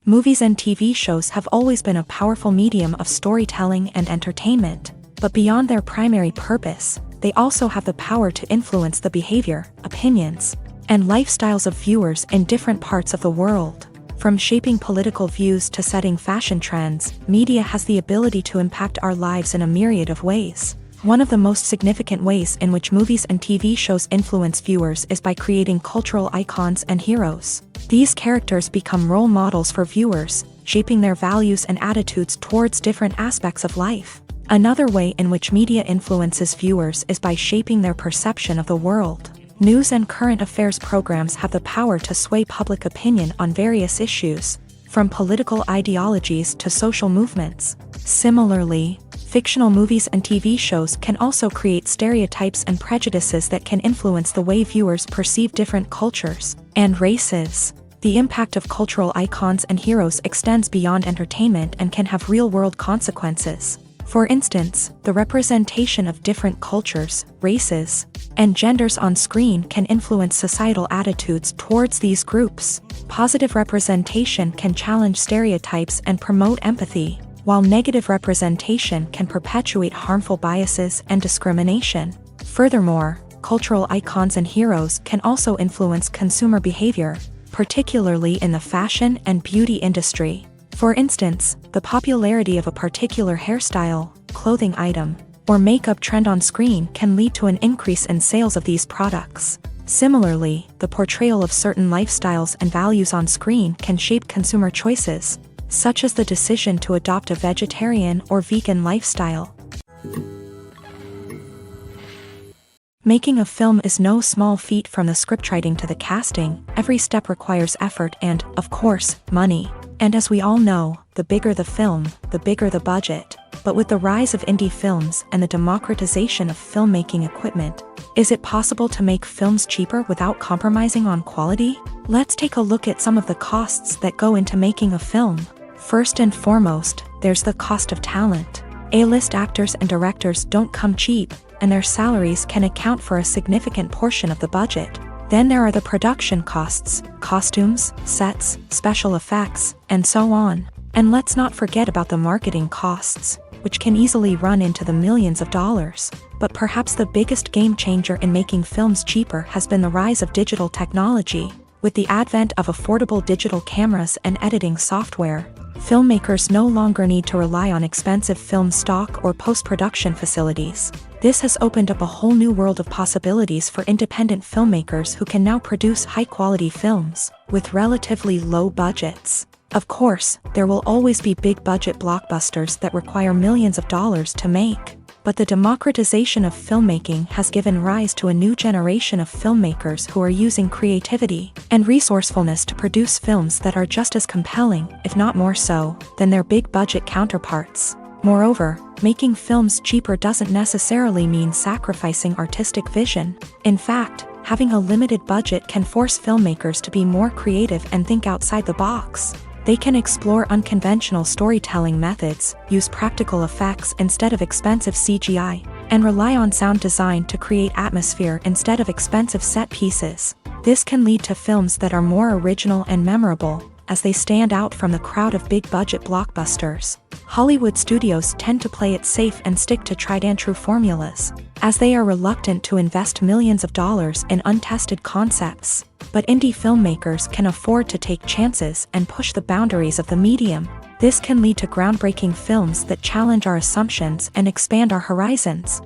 Movies and TV shows have always been a powerful medium of storytelling and entertainment, but beyond their primary purpose, they also have the power to influence the behavior, opinions, and lifestyles of viewers in different parts of the world. From shaping political views to setting fashion trends, media has the ability to impact our lives in a myriad of ways. One of the most significant ways in which movies and TV shows influence viewers is by creating cultural icons and heroes. These characters become role models for viewers, shaping their values and attitudes towards different aspects of life. Another way in which media influences viewers is by shaping their perception of the world. News and current affairs programs have the power to sway public opinion on various issues, from political ideologies to social movements. Similarly, fictional movies and TV shows can also create stereotypes and prejudices that can influence the way viewers perceive different cultures and races. The impact of cultural icons and heroes extends beyond entertainment and can have real-world consequences. For instance, the representation of different cultures, races, and genders on screen can influence societal attitudes towards these groups. Positive representation can challenge stereotypes and promote empathy, while negative representation can perpetuate harmful biases and discrimination. Furthermore, cultural icons and heroes can also influence consumer behavior, particularly in the fashion and beauty industry. For instance, the popularity of a particular hairstyle, clothing item, or makeup trend on screen can lead to an increase in sales of these products. Similarly, the portrayal of certain lifestyles and values on screen can shape consumer choices, such as the decision to adopt a vegetarian or vegan lifestyle. Making a film is no small feat. From the scriptwriting to the casting, every step requires effort and, of course, money. And as we all know, the bigger the film, the bigger the budget. But with the rise of indie films and the democratization of filmmaking equipment, is it possible to make films cheaper without compromising on quality? Let's take a look at some of the costs that go into making a film. First and foremost, there's the cost of talent. A-list actors and directors don't come cheap, and their salaries can account for a significant portion of the budget. Then there are the production costs, costumes, sets, special effects, and so on. And let's not forget about the marketing costs, which can easily run into the millions of dollars. But perhaps the biggest game changer in making films cheaper has been the rise of digital technology. With the advent of affordable digital cameras and editing software, filmmakers no longer need to rely on expensive film stock or post-production facilities. This has opened up a whole new world of possibilities for independent filmmakers who can now produce high-quality films with relatively low budgets. Of course, there will always be big-budget blockbusters that require millions of dollars to make. But the democratization of filmmaking has given rise to a new generation of filmmakers who are using creativity and resourcefulness to produce films that are just as compelling, if not more so, than their big-budget counterparts. Moreover, making films cheaper doesn't necessarily mean sacrificing artistic vision. In fact, having a limited budget can force filmmakers to be more creative and think outside the box. They can explore unconventional storytelling methods, use practical effects instead of expensive CGI, and rely on sound design to create atmosphere instead of expensive set pieces. This can lead to films that are more original and memorable, as they stand out from the crowd of big-budget blockbusters. Hollywood studios tend to play it safe and stick to tried-and-true formulas, as they are reluctant to invest millions of dollars in untested concepts. But indie filmmakers can afford to take chances and push the boundaries of the medium. This can lead to groundbreaking films that challenge our assumptions and expand our horizons.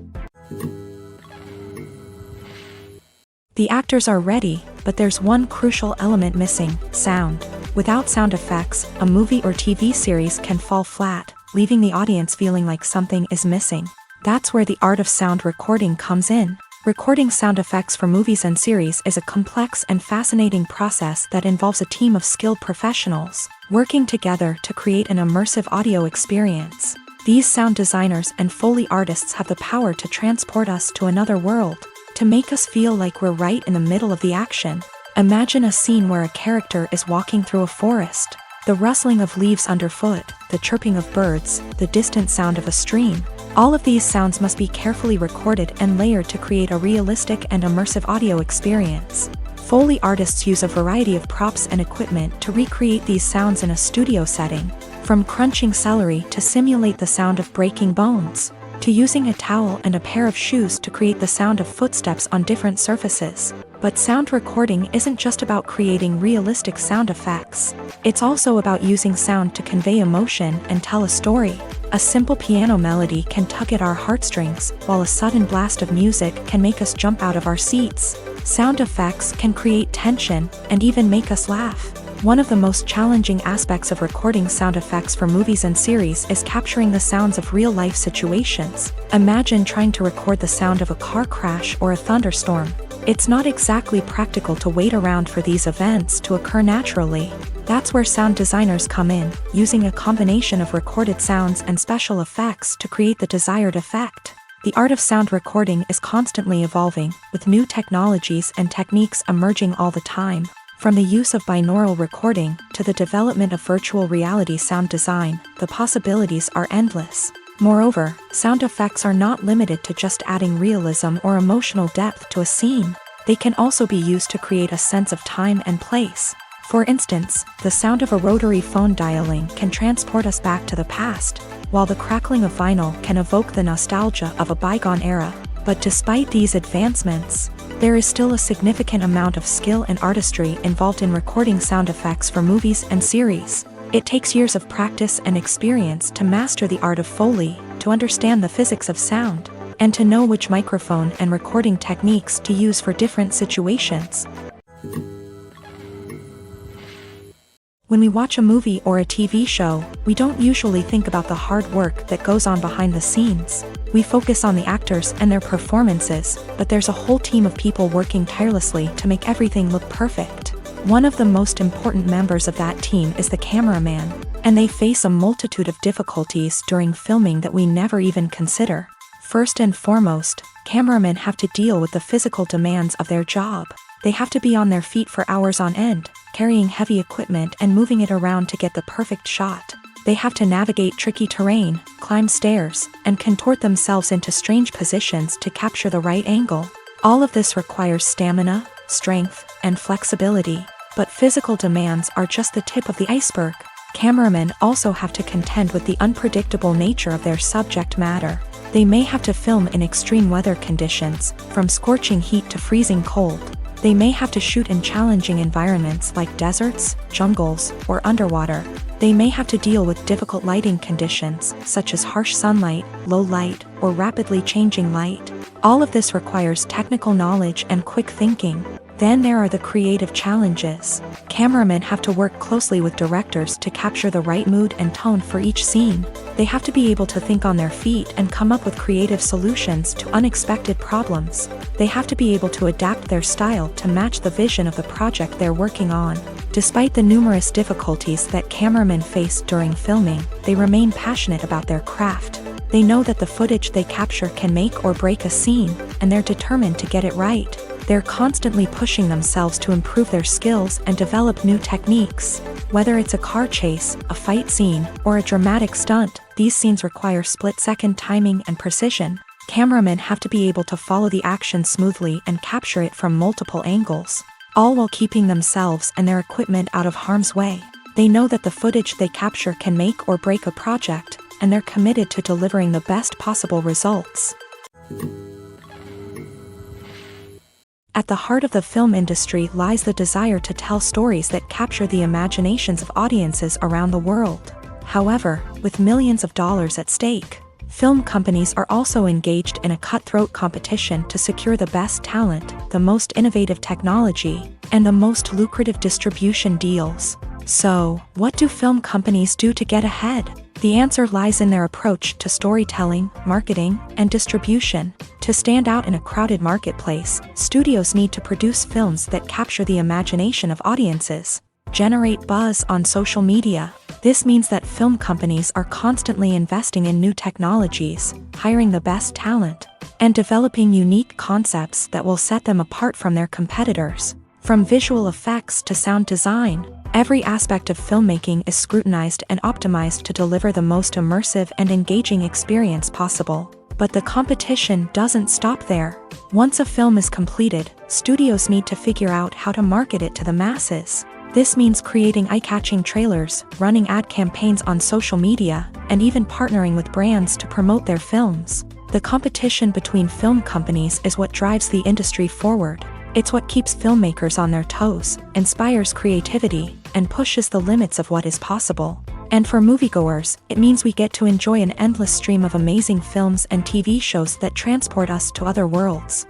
The actors are ready, but there's one crucial element missing: sound. Without sound effects, a movie or TV series can fall flat, leaving the audience feeling like something is missing. That's where the art of sound recording comes in. Recording sound effects for movies and series is a complex and fascinating process that involves a team of skilled professionals working together to create an immersive audio experience. These sound designers and Foley artists have the power to transport us to another world, to make us feel like we're right in the middle of the action. Imagine a scene where a character is walking through a forest. The rustling of leaves underfoot, the chirping of birds, the distant sound of a stream. All of these sounds must be carefully recorded and layered to create a realistic and immersive audio experience. Foley artists use a variety of props and equipment to recreate these sounds in a studio setting, from crunching celery to simulate the sound of breaking bones, to using a towel and a pair of shoes to create the sound of footsteps on different surfaces. But sound recording isn't just about creating realistic sound effects. It's also about using sound to convey emotion and tell a story. A simple piano melody can tug at our heartstrings, while a sudden blast of music can make us jump out of our seats. Sound effects can create tension and even make us laugh. One of the most challenging aspects of recording sound effects for movies and series is capturing the sounds of real-life situations. Imagine trying to record the sound of a car crash or a thunderstorm. It's not exactly practical to wait around for these events to occur naturally. That's where sound designers come in, using a combination of recorded sounds and special effects to create the desired effect. The art of sound recording is constantly evolving, with new technologies and techniques emerging all the time. From the use of binaural recording to the development of virtual reality sound design, the possibilities are endless. Moreover, sound effects are not limited to just adding realism or emotional depth to a scene. They can also be used to create a sense of time and place. For instance, the sound of a rotary phone dialing can transport us back to the past, while the crackling of vinyl can evoke the nostalgia of a bygone era. But despite these advancements, there is still a significant amount of skill and artistry involved in recording sound effects for movies and series. It takes years of practice and experience to master the art of Foley, to understand the physics of sound, and to know which microphone and recording techniques to use for different situations. When we watch a movie or a TV show, we don't usually think about the hard work that goes on behind the scenes. We focus on the actors and their performances, but there's a whole team of people working tirelessly to make everything look perfect. One of the most important members of that team is the cameraman, and they face a multitude of difficulties during filming that we never even consider. First and foremost, cameramen have to deal with the physical demands of their job. They have to be on their feet for hours on end, carrying heavy equipment and moving it around to get the perfect shot. They have to navigate tricky terrain, climb stairs, and contort themselves into strange positions to capture the right angle. All of this requires stamina, strength, and flexibility. But physical demands are just the tip of the iceberg. Cameramen also have to contend with the unpredictable nature of their subject matter. They may have to film in extreme weather conditions, from scorching heat to freezing cold. They may have to shoot in challenging environments like deserts, jungles, or underwater. They may have to deal with difficult lighting conditions, such as harsh sunlight, low light, or rapidly changing light. All of this requires technical knowledge and quick thinking. Then there are the creative challenges. Cameramen have to work closely with directors to capture the right mood and tone for each scene. They have to be able to think on their feet and come up with creative solutions to unexpected problems. They have to be able to adapt their style to match the vision of the project they're working on. Despite the numerous difficulties that cameramen face during filming, they remain passionate about their craft. They know that the footage they capture can make or break a scene, and they're determined to get it right. They're constantly pushing themselves to improve their skills and develop new techniques. Whether it's a car chase, a fight scene, or a dramatic stunt, these scenes require split-second timing and precision. Cameramen have to be able to follow the action smoothly and capture it from multiple angles, all while keeping themselves and their equipment out of harm's way. They know that the footage they capture can make or break a project, and they're committed to delivering the best possible results. At the heart of the film industry lies the desire to tell stories that capture the imaginations of audiences around the world. However, with millions of dollars at stake, film companies are also engaged in a cutthroat competition to secure the best talent, the most innovative technology, and the most lucrative distribution deals. So, what do film companies do to get ahead? The answer lies in their approach to storytelling, marketing, and distribution. To stand out in a crowded marketplace, studios need to produce films that capture the imagination of audiences, generate buzz on social media. This means that film companies are constantly investing in new technologies, hiring the best talent, and developing unique concepts that will set them apart from their competitors. From visual effects to sound design, every aspect of filmmaking is scrutinized and optimized to deliver the most immersive and engaging experience possible. But the competition doesn't stop there. Once a film is completed, studios need to figure out how to market it to the masses. This means creating eye-catching trailers, running ad campaigns on social media, and even partnering with brands to promote their films. The competition between film companies is what drives the industry forward. It's what keeps filmmakers on their toes, inspires creativity, and pushes the limits of what is possible. And for moviegoers, it means we get to enjoy an endless stream of amazing films and TV shows that transport us to other worlds.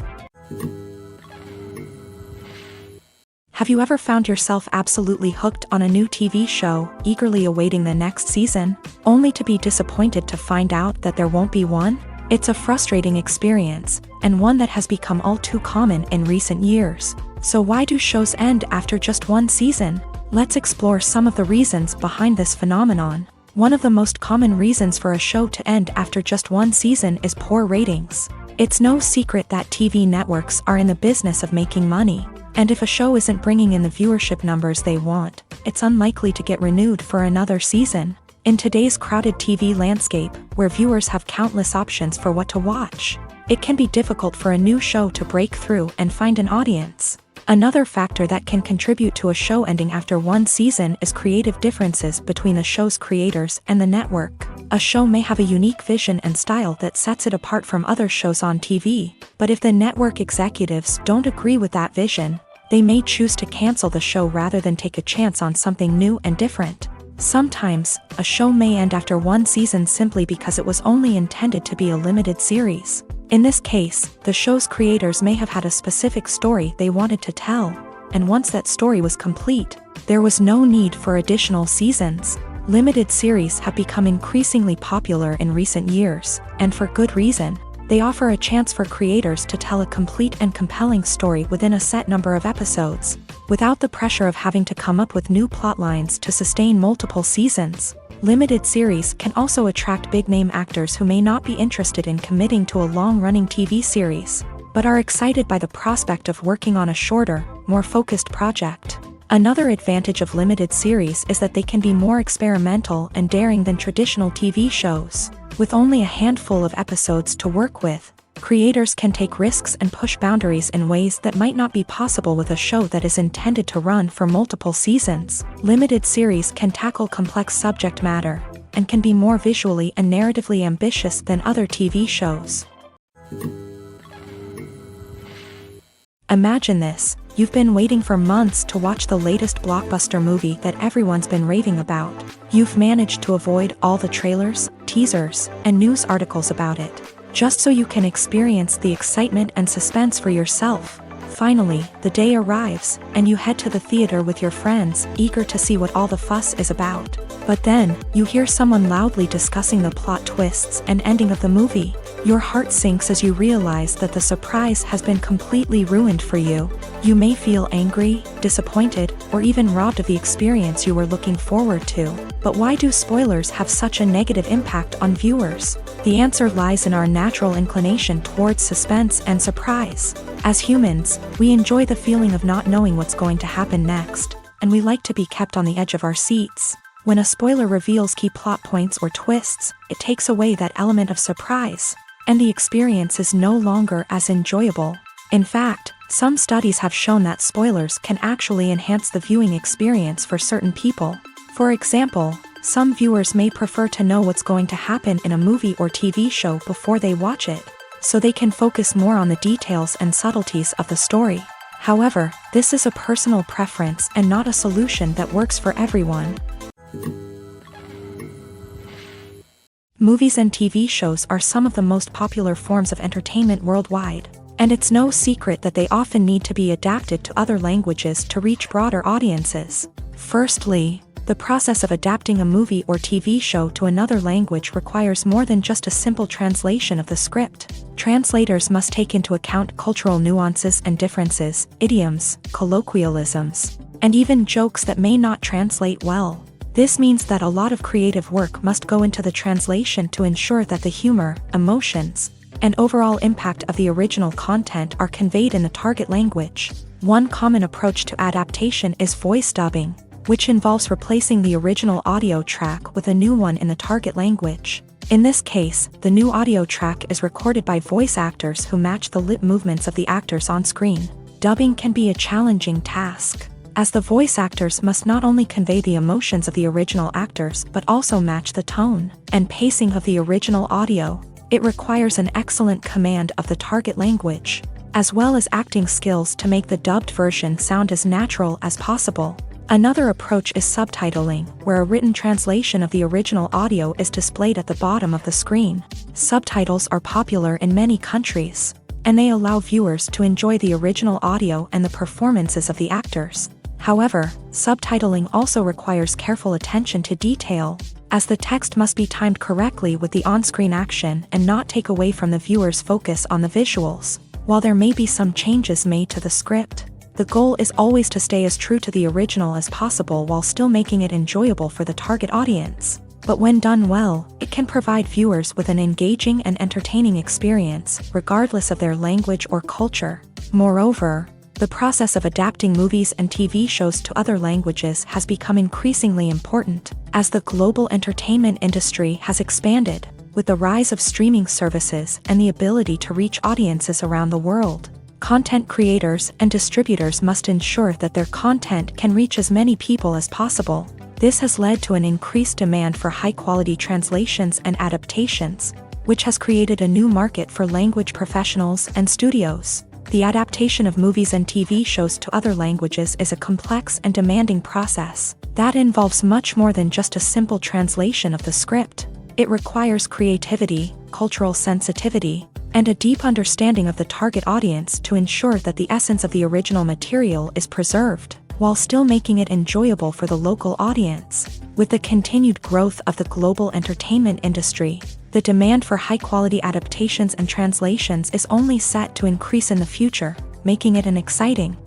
Have you ever found yourself absolutely hooked on a new TV show, eagerly awaiting the next season, only to be disappointed to find out that there won't be one? It's a frustrating experience, and one that has become all too common in recent years. So why do shows end after just one season? Let's explore some of the reasons behind this phenomenon. One of the most common reasons for a show to end after just one season is poor ratings. It's no secret that TV networks are in the business of making money, and if a show isn't bringing in the viewership numbers they want, it's unlikely to get renewed for another season. In today's crowded TV landscape, where viewers have countless options for what to watch, it can be difficult for a new show to break through and find an audience. Another factor that can contribute to a show ending after one season is creative differences between the show's creators and the network. A show may have a unique vision and style that sets it apart from other shows on TV, but if the network executives don't agree with that vision, they may choose to cancel the show rather than take a chance on something new and different. Sometimes, a show may end after one season simply because it was only intended to be a limited series. In this case, the show's creators may have had a specific story they wanted to tell, and once that story was complete, there was no need for additional seasons. Limited series have become increasingly popular in recent years, and for good reason. They offer a chance for creators to tell a complete and compelling story within a set number of episodes, without the pressure of having to come up with new plotlines to sustain multiple seasons. Limited series can also attract big-name actors who may not be interested in committing to a long-running TV series, but are excited by the prospect of working on a shorter, more focused project. Another advantage of limited series is that they can be more experimental and daring than traditional TV shows. With only a handful of episodes to work with, creators can take risks and push boundaries in ways that might not be possible with a show that is intended to run for multiple seasons. Limited series can tackle complex subject matter, and can be more visually and narratively ambitious than other TV shows. Imagine this: you've been waiting for months to watch the latest blockbuster movie that everyone's been raving about. You've managed to avoid all the trailers, teasers, and news articles about it, just so you can experience the excitement and suspense for yourself. Finally, the day arrives, and you head to the theater with your friends, eager to see what all the fuss is about. But then, you hear someone loudly discussing the plot twists and ending of the movie. Your heart sinks as you realize that the surprise has been completely ruined for you. You may feel angry, disappointed, or even robbed of the experience you were looking forward to. But why do spoilers have such a negative impact on viewers? The answer lies in our natural inclination towards suspense and surprise. As humans, we enjoy the feeling of not knowing what's going to happen next, and we like to be kept on the edge of our seats. When a spoiler reveals key plot points or twists, it takes away that element of surprise, and the experience is no longer as enjoyable. In fact, some studies have shown that spoilers can actually enhance the viewing experience for certain people. For example, some viewers may prefer to know what's going to happen in a movie or TV show before they watch it, so they can focus more on the details and subtleties of the story. However, this is a personal preference and not a solution that works for everyone. Movies and TV shows are some of the most popular forms of entertainment worldwide, and it's no secret that they often need to be adapted to other languages to reach broader audiences. Firstly, the process of adapting a movie or TV show to another language requires more than just a simple translation of the script. Translators must take into account cultural nuances and differences, idioms, colloquialisms, and even jokes that may not translate well. This means that a lot of creative work must go into the translation to ensure that the humor, emotions, and overall impact of the original content are conveyed in the target language. One common approach to adaptation is voice dubbing, which involves replacing the original audio track with a new one in the target language. In this case, the new audio track is recorded by voice actors who match the lip movements of the actors on screen. Dubbing can be a challenging task, as the voice actors must not only convey the emotions of the original actors but also match the tone and pacing of the original audio. It requires an excellent command of the target language, as well as acting skills to make the dubbed version sound as natural as possible. Another approach is subtitling, where a written translation of the original audio is displayed at the bottom of the screen. Subtitles are popular in many countries, and they allow viewers to enjoy the original audio and the performances of the actors. However, subtitling also requires careful attention to detail, as the text must be timed correctly with the on-screen action and not take away from the viewer's focus on the visuals. While there may be some changes made to the script, the goal is always to stay as true to the original as possible while still making it enjoyable for the target audience. But when done well, it can provide viewers with an engaging and entertaining experience, regardless of their language or culture. Moreover, the process of adapting movies and TV shows to other languages has become increasingly important, as the global entertainment industry has expanded, with the rise of streaming services and the ability to reach audiences around the world. Content creators and distributors must ensure that their content can reach as many people as possible. This has led to an increased demand for high-quality translations and adaptations, which has created a new market for language professionals and studios. The adaptation of movies and TV shows to other languages is a complex and demanding process that involves much more than just a simple translation of the script. It requires creativity, cultural sensitivity, and a deep understanding of the target audience to ensure that the essence of the original material is preserved, while still making it enjoyable for the local audience. With the continued growth of the global entertainment industry, the demand for high-quality adaptations and translations is only set to increase in the future, making it an exciting.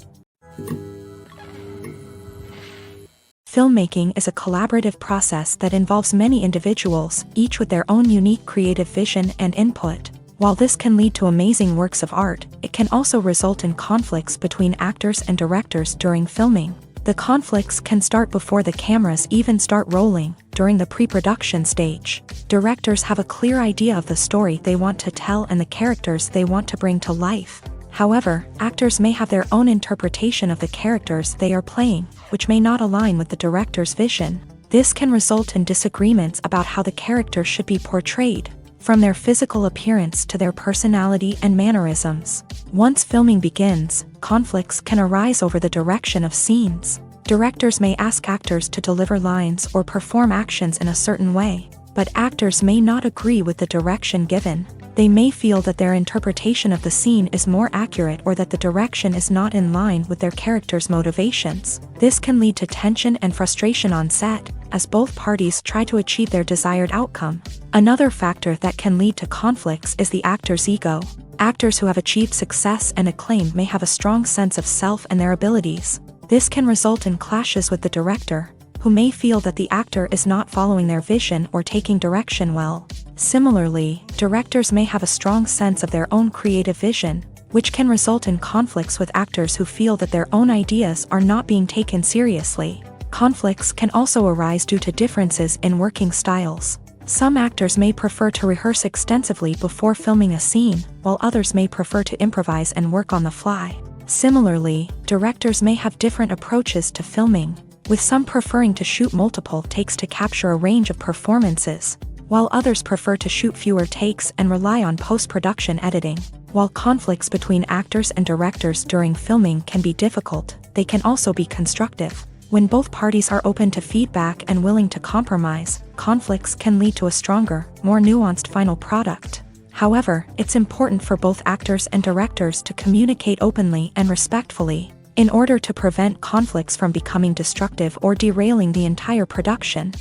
Filmmaking is a collaborative process that involves many individuals, each with their own unique creative vision and input. While this can lead to amazing works of art, it can also result in conflicts between actors and directors during filming. The conflicts can start before the cameras even start rolling, during the pre-production stage. Directors have a clear idea of the story they want to tell and the characters they want to bring to life. However, actors may have their own interpretation of the characters they are playing, which may not align with the director's vision. This can result in disagreements about how the character should be portrayed, from their physical appearance to their personality and mannerisms. Once filming begins, conflicts can arise over the direction of scenes. Directors may ask actors to deliver lines or perform actions in a certain way, but actors may not agree with the direction given. They may feel that their interpretation of the scene is more accurate or that the direction is not in line with their character's motivations. This can lead to tension and frustration on set, as both parties try to achieve their desired outcome. Another factor that can lead to conflicts is the actor's ego. Actors who have achieved success and acclaim may have a strong sense of self and their abilities. This can result in clashes with the director, who may feel that the actor is not following their vision or taking direction well. Similarly, directors may have a strong sense of their own creative vision, which can result in conflicts with actors who feel that their own ideas are not being taken seriously. Conflicts can also arise due to differences in working styles. Some actors may prefer to rehearse extensively before filming a scene, while others may prefer to improvise and work on the fly. Similarly, directors may have different approaches to filming, with some preferring to shoot multiple takes to capture a range of performances, while others prefer to shoot fewer takes and rely on post-production editing. While conflicts between actors and directors during filming can be difficult, they can also be constructive. When both parties are open to feedback and willing to compromise, conflicts can lead to a stronger, more nuanced final product. However, it's important for both actors and directors to communicate openly and respectfully, in order to prevent conflicts from becoming destructive or derailing the entire production.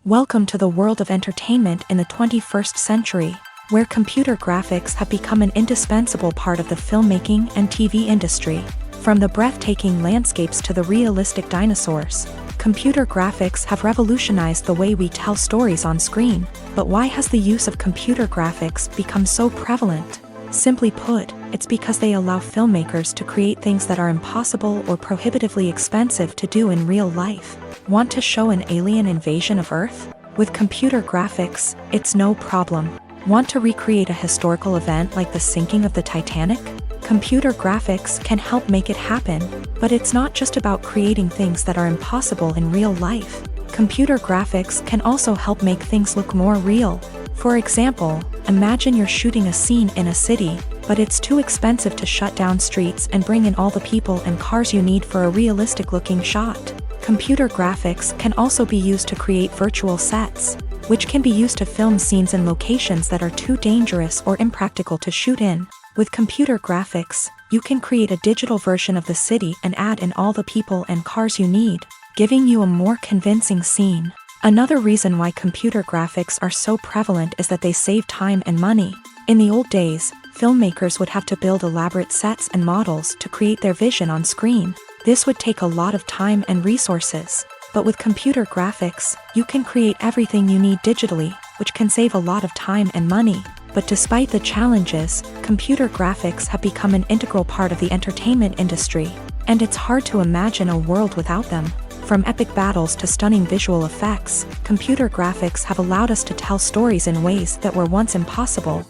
Welcome to the world of entertainment in the 21st century, where computer graphics have become an indispensable part of the filmmaking and TV industry. From the breathtaking landscapes to the realistic dinosaurs, computer graphics have revolutionized the way we tell stories on screen. But why has the use of computer graphics become so prevalent? Simply put, it's because they allow filmmakers to create things that are impossible or prohibitively expensive to do in real life. Want to show an alien invasion of Earth? With computer graphics, it's no problem. Want to recreate a historical event like the sinking of the Titanic? Computer graphics can help make it happen, but it's not just about creating things that are impossible in real life. Computer graphics can also help make things look more real. For example, imagine you're shooting a scene in a city, but it's too expensive to shut down streets and bring in all the people and cars you need for a realistic-looking shot. Computer graphics can also be used to create virtual sets, which can be used to film scenes in locations that are too dangerous or impractical to shoot in. With computer graphics, you can create a digital version of the city and add in all the people and cars you need, giving you a more convincing scene. Another reason why computer graphics are so prevalent is that they save time and money. In the old days, filmmakers would have to build elaborate sets and models to create their vision on screen. This would take a lot of time and resources. But with computer graphics, you can create everything you need digitally, which can save a lot of time and money. But despite the challenges, computer graphics have become an integral part of the entertainment industry, and it's hard to imagine a world without them. From epic battles to stunning visual effects, computer graphics have allowed us to tell stories in ways that were once impossible.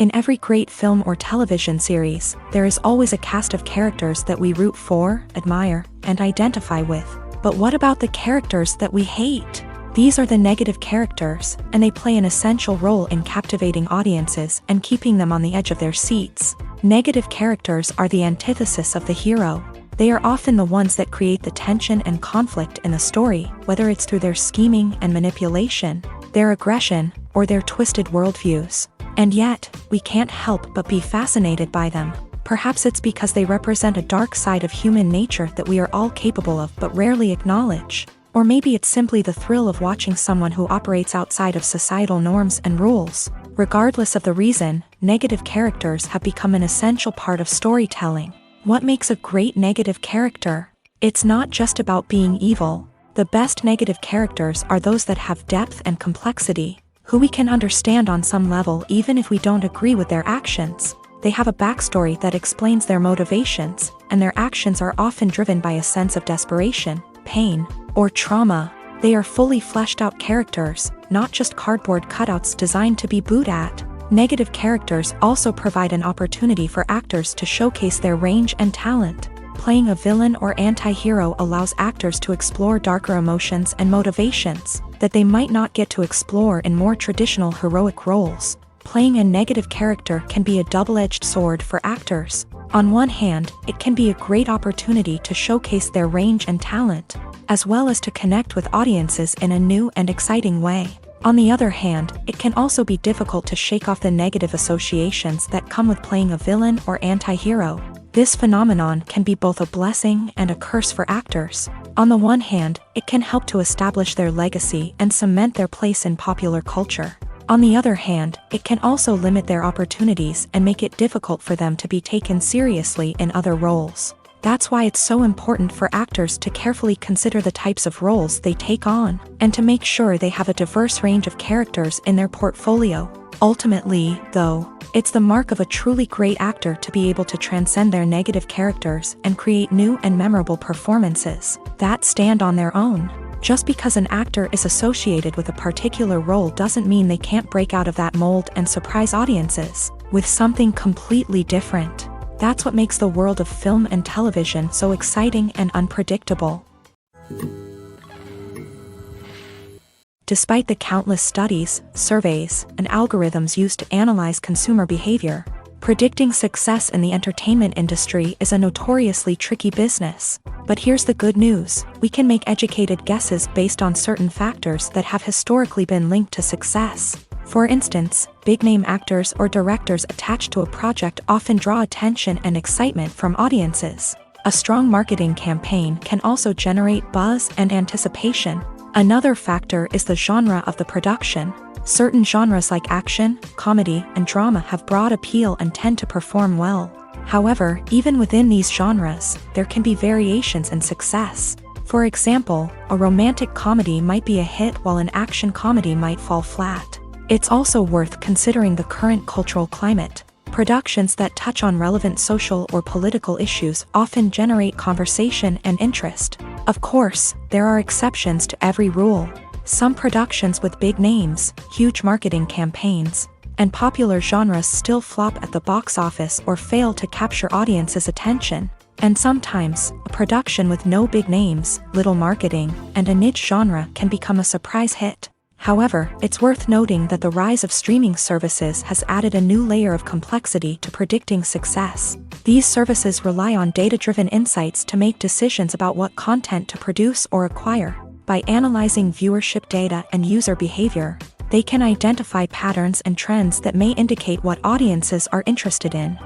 In every great film or television series, there is always a cast of characters that we root for, admire, and identify with. But what about the characters that we hate? These are the negative characters, and they play an essential role in captivating audiences and keeping them on the edge of their seats. Negative characters are the antithesis of the hero. They are often the ones that create the tension and conflict in the story, whether it's through their scheming and manipulation, their aggression, or their twisted worldviews. And yet, we can't help but be fascinated by them. Perhaps it's because they represent a dark side of human nature that we are all capable of but rarely acknowledge. Or maybe it's simply the thrill of watching someone who operates outside of societal norms and rules. Regardless of the reason, negative characters have become an essential part of storytelling. What makes a great negative character? It's not just about being evil. The best negative characters are those that have depth and complexity, who we can understand on some level even if we don't agree with their actions. They have a backstory that explains their motivations, and their actions are often driven by a sense of desperation, pain, or trauma. They are fully fleshed out characters, not just cardboard cutouts designed to be booed at. Negative characters also provide an opportunity for actors to showcase their range and talent. Playing a villain or anti-hero allows actors to explore darker emotions and motivations that they might not get to explore in more traditional heroic roles. Playing a negative character can be a double-edged sword for actors. On one hand, it can be a great opportunity to showcase their range and talent, as well as to connect with audiences in a new and exciting way. On the other hand, it can also be difficult to shake off the negative associations that come with playing a villain or anti-hero. This phenomenon can be both a blessing and a curse for actors. On the one hand, it can help to establish their legacy and cement their place in popular culture. On the other hand, it can also limit their opportunities and make it difficult for them to be taken seriously in other roles. That's why it's so important for actors to carefully consider the types of roles they take on, and to make sure they have a diverse range of characters in their portfolio. Ultimately, though, it's the mark of a truly great actor to be able to transcend their negative characters and create new and memorable performances that stand on their own. Just because an actor is associated with a particular role doesn't mean they can't break out of that mold and surprise audiences with something completely different. That's what makes the world of film and television so exciting and unpredictable. Despite the countless studies, surveys, and algorithms used to analyze consumer behavior, predicting success in the entertainment industry is a notoriously tricky business. But here's the good news: we can make educated guesses based on certain factors that have historically been linked to success. For instance, big-name actors or directors attached to a project often draw attention and excitement from audiences. A strong marketing campaign can also generate buzz and anticipation. Another factor is the genre of the production. Certain genres like action, comedy, and drama have broad appeal and tend to perform well. However, even within these genres, there can be variations in success. For example, a romantic comedy might be a hit while an action comedy might fall flat. It's also worth considering the current cultural climate. Productions that touch on relevant social or political issues often generate conversation and interest. Of course, there are exceptions to every rule. Some productions with big names, huge marketing campaigns, and popular genres still flop at the box office or fail to capture audiences' attention. And sometimes, a production with no big names, little marketing, and a niche genre can become a surprise hit. However, it's worth noting that the rise of streaming services has added a new layer of complexity to predicting success. These services rely on data-driven insights to make decisions about what content to produce or acquire. By analyzing viewership data and user behavior, they can identify patterns and trends that may indicate what audiences are interested in.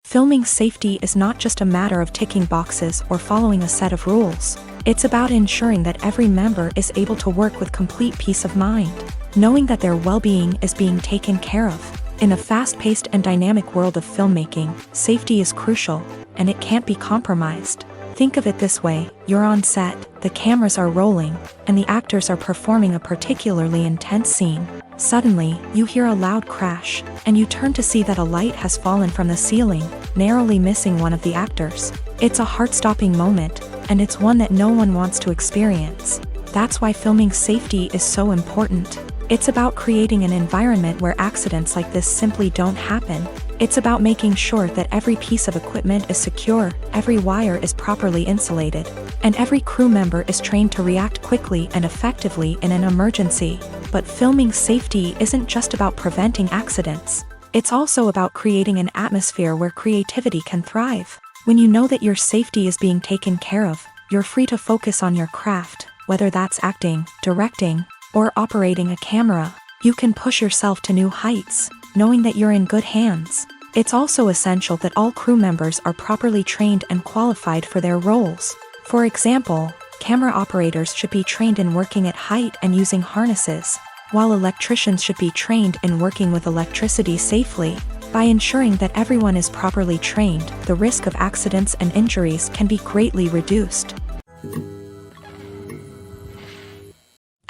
Filming safety is not just a matter of ticking boxes or following a set of rules. It's about ensuring that every member is able to work with complete peace of mind, knowing that their well-being is being taken care of. In a fast-paced and dynamic world of filmmaking, safety is crucial, and it can't be compromised. Think of it this way: you're on set, the cameras are rolling, and the actors are performing a particularly intense scene. Suddenly, you hear a loud crash, and you turn to see that a light has fallen from the ceiling, narrowly missing one of the actors. It's a heart-stopping moment, and it's one that no one wants to experience. That's why filming safety is so important. It's about creating an environment where accidents like this simply don't happen. It's about making sure that every piece of equipment is secure, every wire is properly insulated, and every crew member is trained to react quickly and effectively in an emergency. But filming safety isn't just about preventing accidents. It's also about creating an atmosphere where creativity can thrive. When you know that your safety is being taken care of, you're free to focus on your craft, whether that's acting, directing, or operating a camera. You can push yourself to new heights, knowing that you're in good hands. It's also essential that all crew members are properly trained and qualified for their roles. For example, camera operators should be trained in working at height and using harnesses, while electricians should be trained in working with electricity safely. By ensuring that everyone is properly trained, the risk of accidents and injuries can be greatly reduced.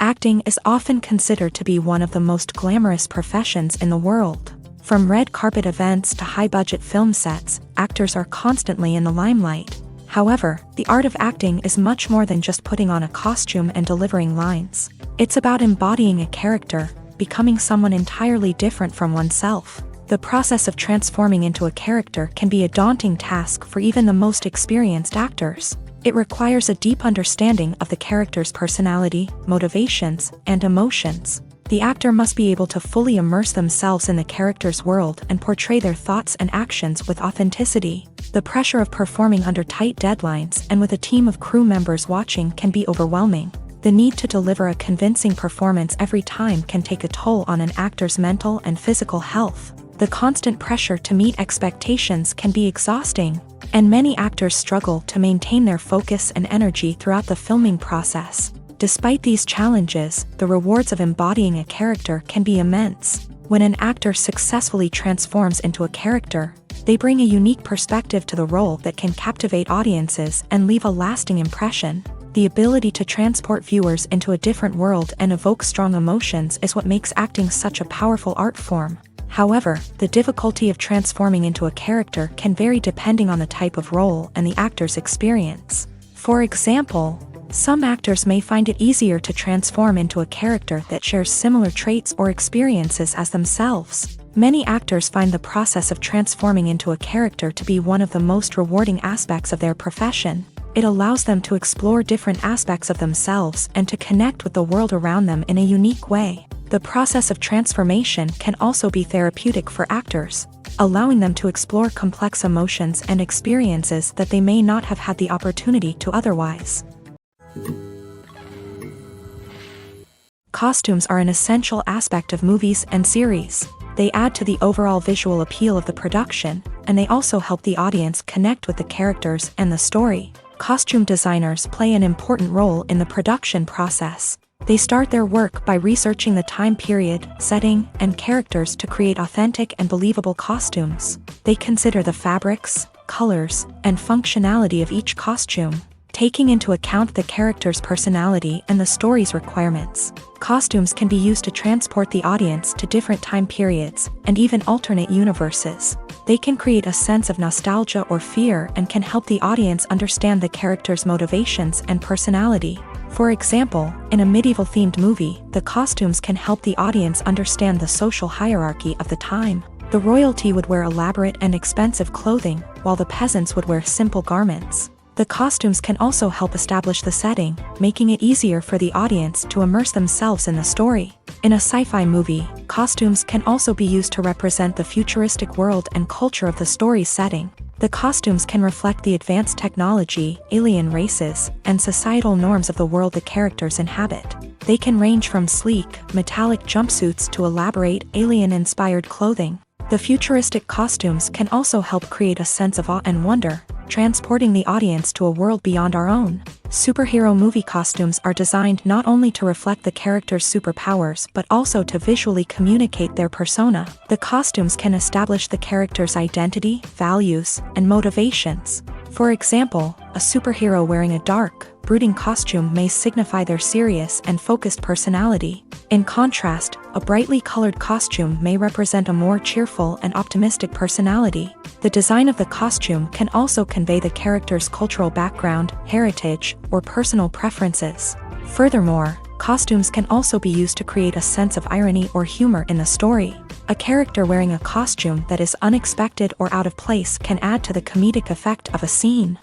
Acting is often considered to be one of the most glamorous professions in the world. From red carpet events to high-budget film sets, actors are constantly in the limelight. However, the art of acting is much more than just putting on a costume and delivering lines. It's about embodying a character, becoming someone entirely different from oneself. The process of transforming into a character can be a daunting task for even the most experienced actors. It requires a deep understanding of the character's personality, motivations, and emotions. The actor must be able to fully immerse themselves in the character's world and portray their thoughts and actions with authenticity. The pressure of performing under tight deadlines and with a team of crew members watching can be overwhelming. The need to deliver a convincing performance every time can take a toll on an actor's mental and physical health. The constant pressure to meet expectations can be exhausting, and many actors struggle to maintain their focus and energy throughout the filming process. Despite these challenges, the rewards of embodying a character can be immense. When an actor successfully transforms into a character, they bring a unique perspective to the role that can captivate audiences and leave a lasting impression. The ability to transport viewers into a different world and evoke strong emotions is what makes acting such a powerful art form. However, the difficulty of transforming into a character can vary depending on the type of role and the actor's experience. For example, some actors may find it easier to transform into a character that shares similar traits or experiences as themselves. Many actors find the process of transforming into a character to be one of the most rewarding aspects of their profession. It allows them to explore different aspects of themselves and to connect with the world around them in a unique way. The process of transformation can also be therapeutic for actors, allowing them to explore complex emotions and experiences that they may not have had the opportunity to otherwise. Costumes are an essential aspect of movies and series. They add to the overall visual appeal of the production, and they also help the audience connect with the characters and the story. Costume designers play an important role in the production process. They start their work by researching the time period, setting, and characters to create authentic and believable costumes. They consider the fabrics, colors, and functionality of each costume, taking into account the character's personality and the story's requirements. Costumes can be used to transport the audience to different time periods and even alternate universes. They can create a sense of nostalgia or fear and can help the audience understand the character's motivations and personality. For example, in a medieval-themed movie, the costumes can help the audience understand the social hierarchy of the time. The royalty would wear elaborate and expensive clothing, while the peasants would wear simple garments. The costumes can also help establish the setting, making it easier for the audience to immerse themselves in the story. In a sci-fi movie, costumes can also be used to represent the futuristic world and culture of the story's setting. The costumes can reflect the advanced technology, alien races, and societal norms of the world the characters inhabit. They can range from sleek, metallic jumpsuits to elaborate, alien-inspired clothing. The futuristic costumes can also help create a sense of awe and wonder, transporting the audience to a world beyond our own. Superhero movie costumes are designed not only to reflect the character's superpowers but also to visually communicate their persona. The costumes can establish the character's identity, values, and motivations. For example, a superhero wearing a dark, brooding costume may signify their serious and focused personality. In contrast, a brightly colored costume may represent a more cheerful and optimistic personality. The design of the costume can also convey the character's cultural background, heritage, or personal preferences. Furthermore, Costumes can also be used to create a sense of irony or humor in the story. A character wearing a costume that is unexpected or out of place can add to the comedic effect of a scene.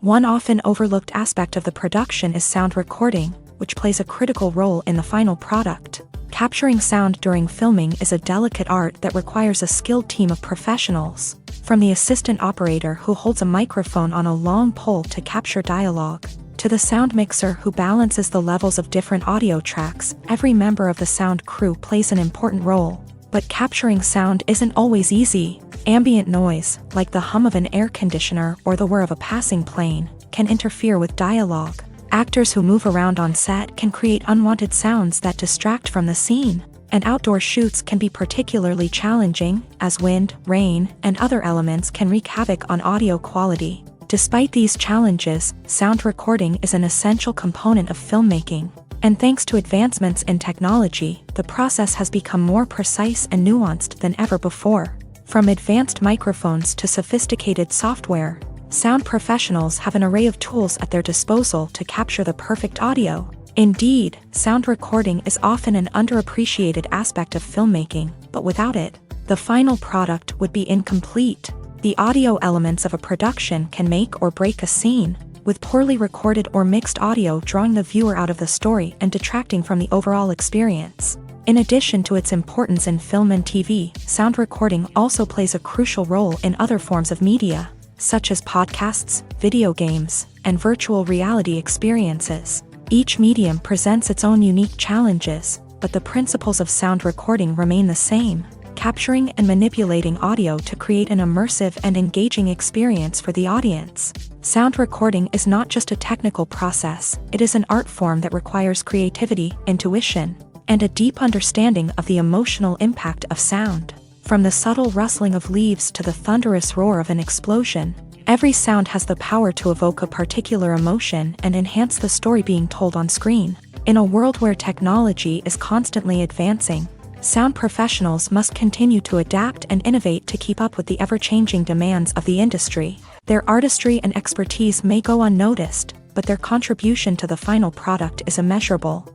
One often overlooked aspect of the production is sound recording, which plays a critical role in the final product. Capturing sound during filming is a delicate art that requires a skilled team of professionals. From the assistant operator who holds a microphone on a long pole to capture dialogue, to the sound mixer who balances the levels of different audio tracks, every member of the sound crew plays an important role. But capturing sound isn't always easy. Ambient noise, like the hum of an air conditioner or the whir of a passing plane, can interfere with dialogue. Actors who move around on set can create unwanted sounds that distract from the scene. And outdoor shoots can be particularly challenging, as wind, rain, and other elements can wreak havoc on audio quality. Despite these challenges, sound recording is an essential component of filmmaking. And thanks to advancements in technology, the process has become more precise and nuanced than ever before. From advanced microphones to sophisticated software, sound professionals have an array of tools at their disposal to capture the perfect audio. Indeed, sound recording is often an underappreciated aspect of filmmaking, but without it, the final product would be incomplete. The audio elements of a production can make or break a scene, with poorly recorded or mixed audio drawing the viewer out of the story and detracting from the overall experience. In addition to its importance in film and TV, sound recording also plays a crucial role in other forms of media, such as podcasts, video games, and virtual reality experiences. Each medium presents its own unique challenges, but the principles of sound recording remain the same: capturing and manipulating audio to create an immersive and engaging experience for the audience. Sound recording is not just a technical process, it is an art form that requires creativity, intuition, and a deep understanding of the emotional impact of sound. From the subtle rustling of leaves to the thunderous roar of an explosion, every sound has the power to evoke a particular emotion and enhance the story being told on screen. In a world where technology is constantly advancing, sound professionals must continue to adapt and innovate to keep up with the ever-changing demands of the industry. Their artistry and expertise may go unnoticed, but their contribution to the final product is immeasurable.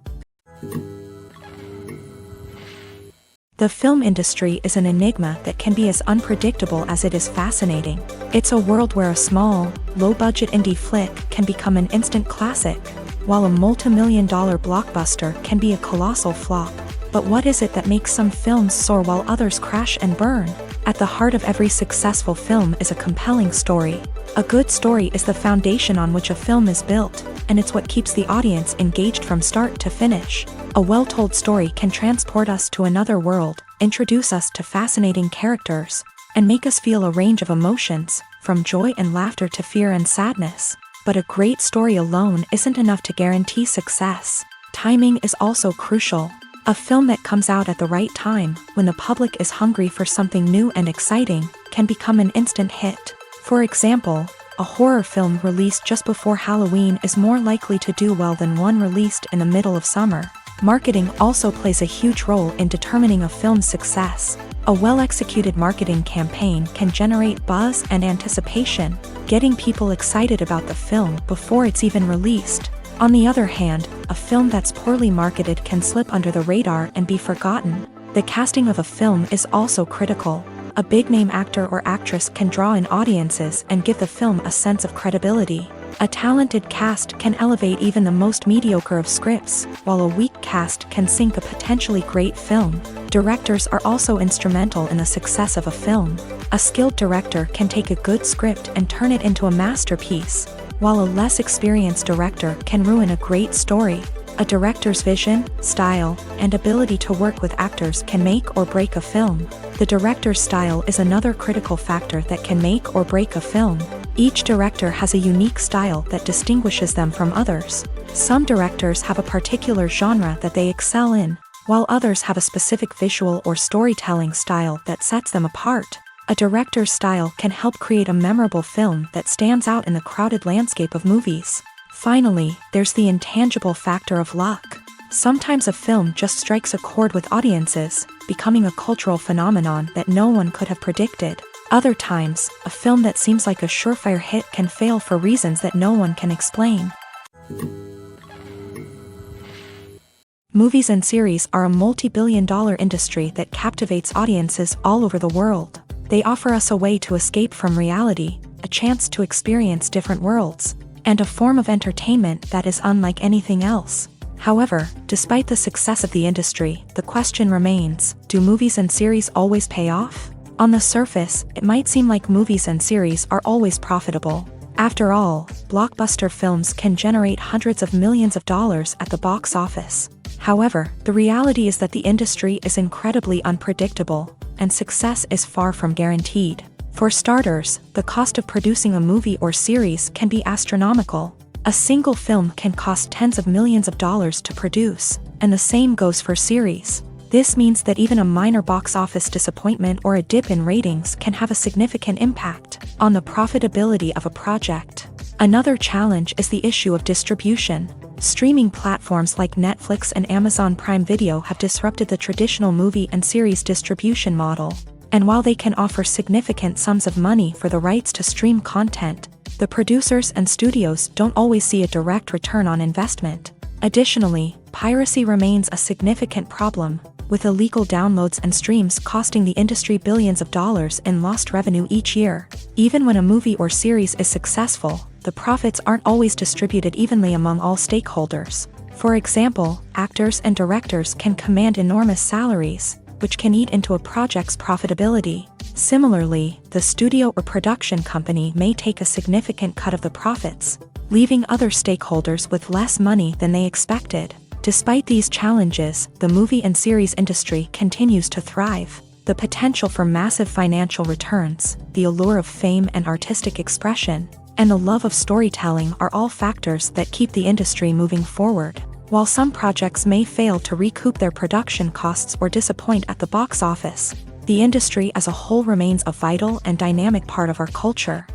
The film industry is an enigma that can be as unpredictable as it is fascinating. It's a world where a small, low-budget indie flick can become an instant classic, while a multi-million-dollar blockbuster can be a colossal flop. But what is it that makes some films soar while others crash and burn? At the heart of every successful film is a compelling story. A good story is the foundation on which a film is built, and it's what keeps the audience engaged from start to finish. A well-told story can transport us to another world, introduce us to fascinating characters, and make us feel a range of emotions, from joy and laughter to fear and sadness. But a great story alone isn't enough to guarantee success. Timing is also crucial. A film that comes out at the right time, when the public is hungry for something new and exciting, can become an instant hit. For example, a horror film released just before Halloween is more likely to do well than one released in the middle of summer. Marketing also plays a huge role in determining a film's success. A well-executed marketing campaign can generate buzz and anticipation, getting people excited about the film before it's even released. On the other hand, a film that's poorly marketed can slip under the radar and be forgotten. The casting of a film is also critical. A big-name actor or actress can draw in audiences and give the film a sense of credibility. A talented cast can elevate even the most mediocre of scripts, while a weak cast can sink a potentially great film. Directors are also instrumental in the success of a film. A skilled director can take a good script and turn it into a masterpiece, while a less experienced director can ruin a great story. A director's vision, style, and ability to work with actors can make or break a film. The director's style is another critical factor that can make or break a film. Each director has a unique style that distinguishes them from others. Some directors have a particular genre that they excel in, while others have a specific visual or storytelling style that sets them apart. A director's style can help create a memorable film that stands out in the crowded landscape of movies. Finally, there's the intangible factor of luck. Sometimes a film just strikes a chord with audiences, becoming a cultural phenomenon that no one could have predicted. Other times, a film that seems like a surefire hit can fail for reasons that no one can explain. Movies and series are a multi-billion-dollar industry that captivates audiences all over the world. They offer us a way to escape from reality, a chance to experience different worlds, and a form of entertainment that is unlike anything else. However, despite the success of the industry, the question remains, do movies and series always pay off? On the surface, it might seem like movies and series are always profitable. After all, blockbuster films can generate hundreds of millions of dollars at the box office. However, the reality is that the industry is incredibly unpredictable, and success is far from guaranteed. For starters, the cost of producing a movie or series can be astronomical. A single film can cost tens of millions of dollars to produce, and the same goes for series. This means that even a minor box office disappointment or a dip in ratings can have a significant impact on the profitability of a project. Another challenge is the issue of distribution. Streaming platforms like Netflix and Amazon Prime Video have disrupted the traditional movie and series distribution model. And while they can offer significant sums of money for the rights to stream content, the producers and studios don't always see a direct return on investment. Additionally, piracy remains a significant problem, with illegal downloads and streams costing the industry billions of dollars in lost revenue each year. Even when a movie or series is successful, the profits aren't always distributed evenly among all stakeholders. For example, actors and directors can command enormous salaries, which can eat into a project's profitability. Similarly, the studio or production company may take a significant cut of the profits, leaving other stakeholders with less money than they expected. Despite these challenges, the movie and series industry continues to thrive. The potential for massive financial returns, the allure of fame and artistic expression, and the love of storytelling are all factors that keep the industry moving forward. While some projects may fail to recoup their production costs or disappoint at the box office, the industry as a whole remains a vital and dynamic part of our culture.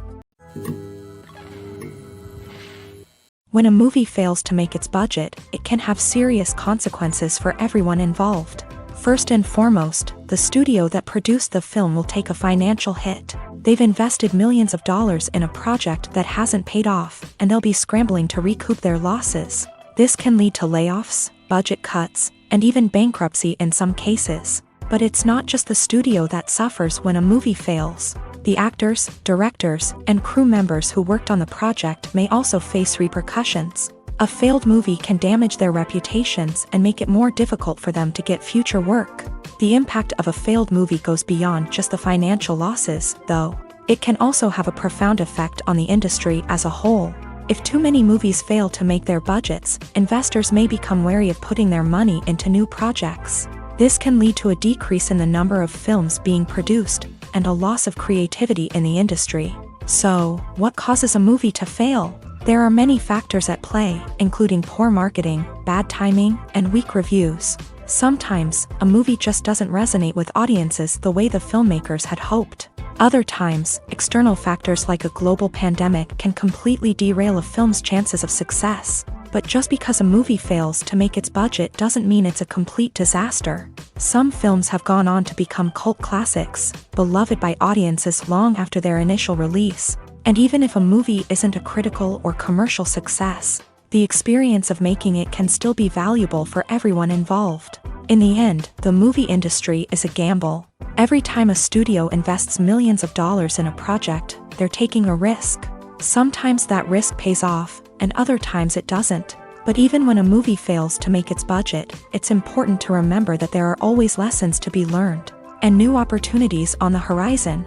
When a movie fails to make its budget, it can have serious consequences for everyone involved. First and foremost, the studio that produced the film will take a financial hit. They've invested millions of dollars in a project that hasn't paid off, and they'll be scrambling to recoup their losses. This can lead to layoffs, budget cuts, and even bankruptcy in some cases. But it's not just the studio that suffers when a movie fails. The actors, directors, and crew members who worked on the project may also face repercussions. A failed movie can damage their reputations and make it more difficult for them to get future work. The impact of a failed movie goes beyond just the financial losses, though. It can also have a profound effect on the industry as a whole. If too many movies fail to make their budgets, investors may become wary of putting their money into new projects. This can lead to a decrease in the number of films being produced, and a loss of creativity in the industry. So, what causes a movie to fail? There are many factors at play, including poor marketing, bad timing, and weak reviews. Sometimes, a movie just doesn't resonate with audiences the way the filmmakers had hoped. Other times, external factors like a global pandemic can completely derail a film's chances of success. But just because a movie fails to make its budget doesn't mean it's a complete disaster. Some films have gone on to become cult classics, beloved by audiences long after their initial release. And even if a movie isn't a critical or commercial success, the experience of making it can still be valuable for everyone involved. In the end, the movie industry is a gamble. Every time a studio invests millions of dollars in a project, they're taking a risk. Sometimes that risk pays off, and other times it doesn't. But even when a movie fails to make its budget, it's important to remember that there are always lessons to be learned, and new opportunities on the horizon.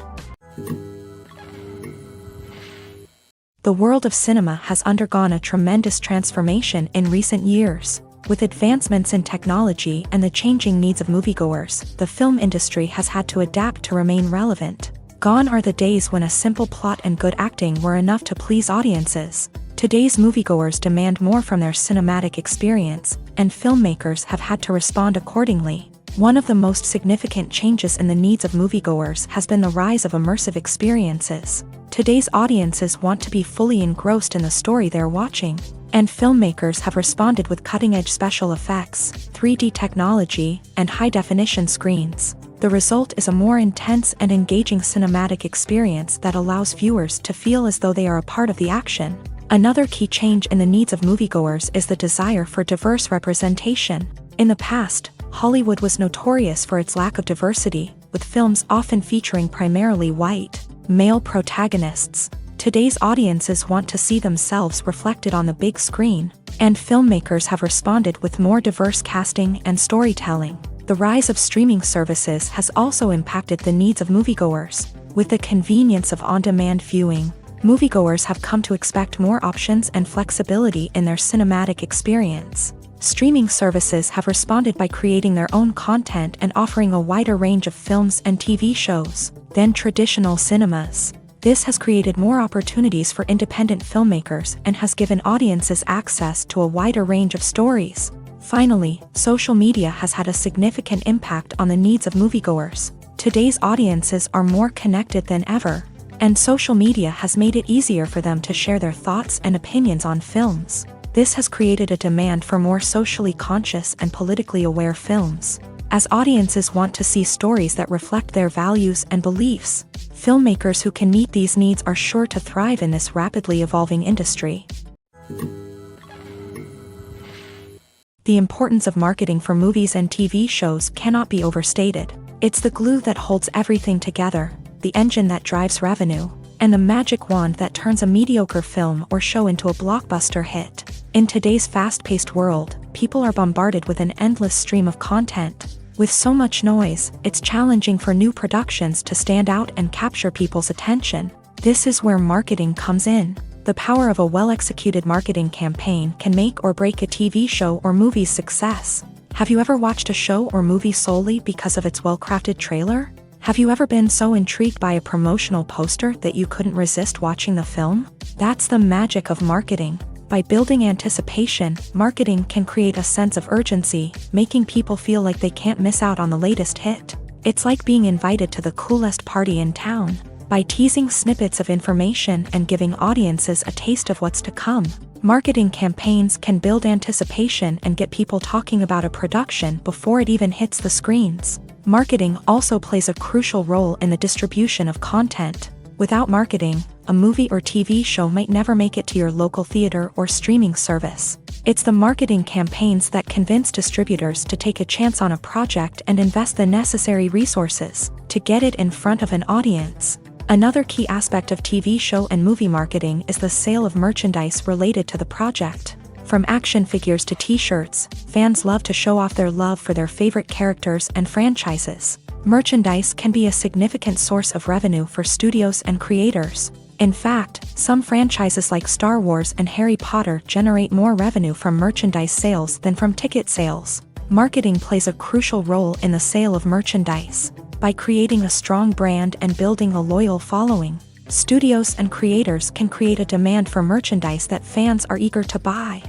The world of cinema has undergone a tremendous transformation in recent years. With advancements in technology and the changing needs of moviegoers, the film industry has had to adapt to remain relevant. Gone are the days when a simple plot and good acting were enough to please audiences. Today's moviegoers demand more from their cinematic experience, and filmmakers have had to respond accordingly. One of the most significant changes in the needs of moviegoers has been the rise of immersive experiences. Today's audiences want to be fully engrossed in the story they're watching, and filmmakers have responded with cutting-edge special effects, 3D technology, and high-definition screens. The result is a more intense and engaging cinematic experience that allows viewers to feel as though they are a part of the action. Another key change in the needs of moviegoers is the desire for diverse representation. In the past, Hollywood was notorious for its lack of diversity, with films often featuring primarily white, male protagonists. Today's audiences want to see themselves reflected on the big screen, and filmmakers have responded with more diverse casting and storytelling. The rise of streaming services has also impacted the needs of moviegoers. With the convenience of on-demand viewing, moviegoers have come to expect more options and flexibility in their cinematic experience. Streaming services have responded by creating their own content and offering a wider range of films and TV shows than traditional cinemas. This has created more opportunities for independent filmmakers and has given audiences access to a wider range of stories. Finally, social media has had a significant impact on the needs of moviegoers. Today's audiences are more connected than ever, and social media has made it easier for them to share their thoughts and opinions on films. This has created a demand for more socially conscious and politically aware films. As audiences want to see stories that reflect their values and beliefs, filmmakers who can meet these needs are sure to thrive in this rapidly evolving industry. The importance of marketing for movies and TV shows cannot be overstated. It's the glue that holds everything together, the engine that drives revenue, and the magic wand that turns a mediocre film or show into a blockbuster hit. In today's fast-paced world, people are bombarded with an endless stream of content. With so much noise, it's challenging for new productions to stand out and capture people's attention. This is where marketing comes in. The power of a well-executed marketing campaign can make or break a TV show or movie's success. Have you ever watched a show or movie solely because of its well-crafted trailer? Have you ever been so intrigued by a promotional poster that you couldn't resist watching the film? That's the magic of marketing. By building anticipation, marketing can create a sense of urgency, making people feel like they can't miss out on the latest hit. It's like being invited to the coolest party in town. By teasing snippets of information and giving audiences a taste of what's to come, marketing campaigns can build anticipation and get people talking about a production before it even hits the screens. Marketing also plays a crucial role in the distribution of content. Without marketing, a movie or TV show might never make it to your local theater or streaming service. It's the marketing campaigns that convince distributors to take a chance on a project and invest the necessary resources to get it in front of an audience. Another key aspect of TV show and movie marketing is the sale of merchandise related to the project. From action figures to t-shirts, fans love to show off their love for their favorite characters and franchises. Merchandise can be a significant source of revenue for studios and creators. In fact, some franchises like Star Wars and Harry Potter generate more revenue from merchandise sales than from ticket sales. Marketing plays a crucial role in the sale of merchandise. By creating a strong brand and building a loyal following, studios and creators can create a demand for merchandise that fans are eager to buy.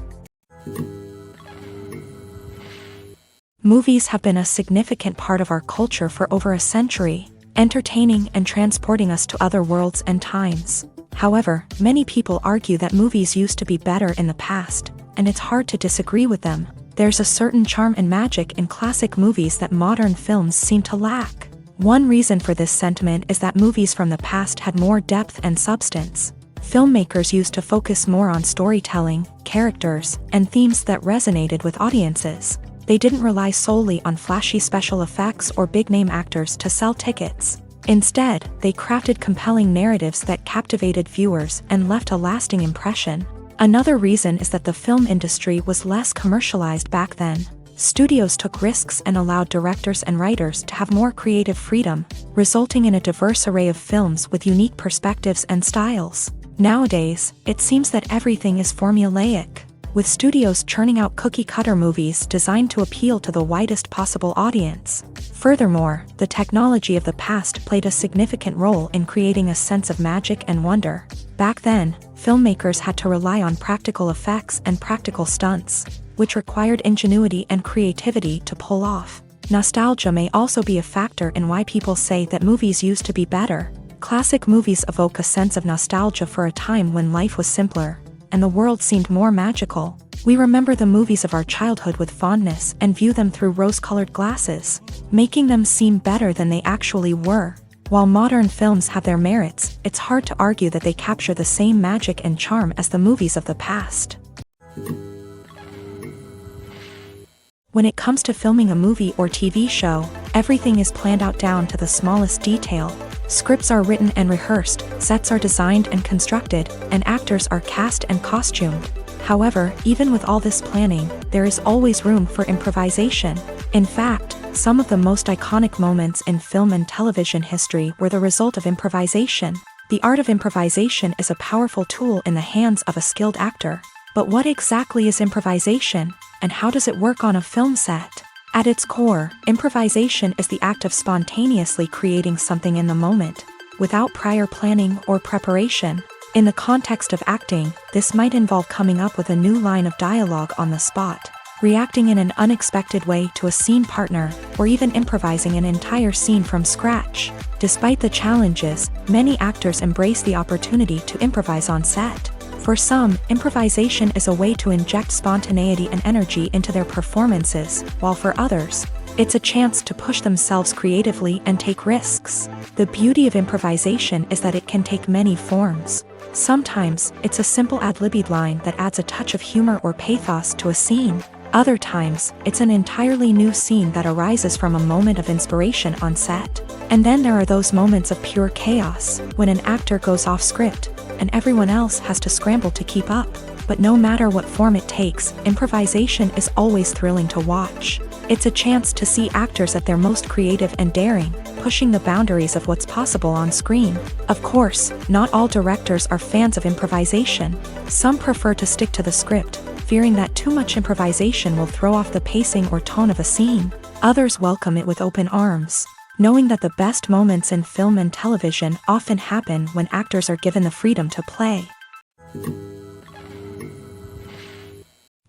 Movies have been a significant part of our culture for over a century, entertaining and transporting us to other worlds and times. However, many people argue that movies used to be better in the past, and it's hard to disagree with them. There's a certain charm and magic in classic movies that modern films seem to lack. One reason for this sentiment is that movies from the past had more depth and substance. Filmmakers used to focus more on storytelling, characters, and themes that resonated with audiences. They didn't rely solely on flashy special effects or big-name actors to sell tickets. Instead, they crafted compelling narratives that captivated viewers and left a lasting impression. Another reason is that the film industry was less commercialized back then. Studios took risks and allowed directors and writers to have more creative freedom, resulting in a diverse array of films with unique perspectives and styles. Nowadays, it seems that everything is formulaic, with studios churning out cookie-cutter movies designed to appeal to the widest possible audience. Furthermore, the technology of the past played a significant role in creating a sense of magic and wonder. Back then, filmmakers had to rely on practical effects and practical stunts, which required ingenuity and creativity to pull off. Nostalgia may also be a factor in why people say that movies used to be better. Classic movies evoke a sense of nostalgia for a time when life was simpler, and the world seemed more magical. We remember the movies of our childhood with fondness and view them through rose-colored glasses, making them seem better than they actually were. While modern films have their merits, it's hard to argue that they capture the same magic and charm as the movies of the past. When it comes to filming a movie or TV show, everything is planned out down to the smallest detail. Scripts are written and rehearsed, sets are designed and constructed, and actors are cast and costumed. However, even with all this planning, there is always room for improvisation. In fact, some of the most iconic moments in film and television history were the result of improvisation. The art of improvisation is a powerful tool in the hands of a skilled actor. But what exactly is improvisation, and how does it work on a film set? At its core, improvisation is the act of spontaneously creating something in the moment, without prior planning or preparation. In the context of acting, this might involve coming up with a new line of dialogue on the spot, reacting in an unexpected way to a scene partner, or even improvising an entire scene from scratch. Despite the challenges, many actors embrace the opportunity to improvise on set. For some, improvisation is a way to inject spontaneity and energy into their performances, while for others, it's a chance to push themselves creatively and take risks. The beauty of improvisation is that it can take many forms. Sometimes, it's a simple ad-libbed line that adds a touch of humor or pathos to a scene. Other times, it's an entirely new scene that arises from a moment of inspiration on set. And then there are those moments of pure chaos, when an actor goes off script, and everyone else has to scramble to keep up. But no matter what form it takes, improvisation is always thrilling to watch. It's a chance to see actors at their most creative and daring, pushing the boundaries of what's possible on screen. Of course, not all directors are fans of improvisation. Some prefer to stick to the script, fearing that too much improvisation will throw off the pacing or tone of a scene. Others welcome it with open arms, knowing that the best moments in film and television often happen when actors are given the freedom to play.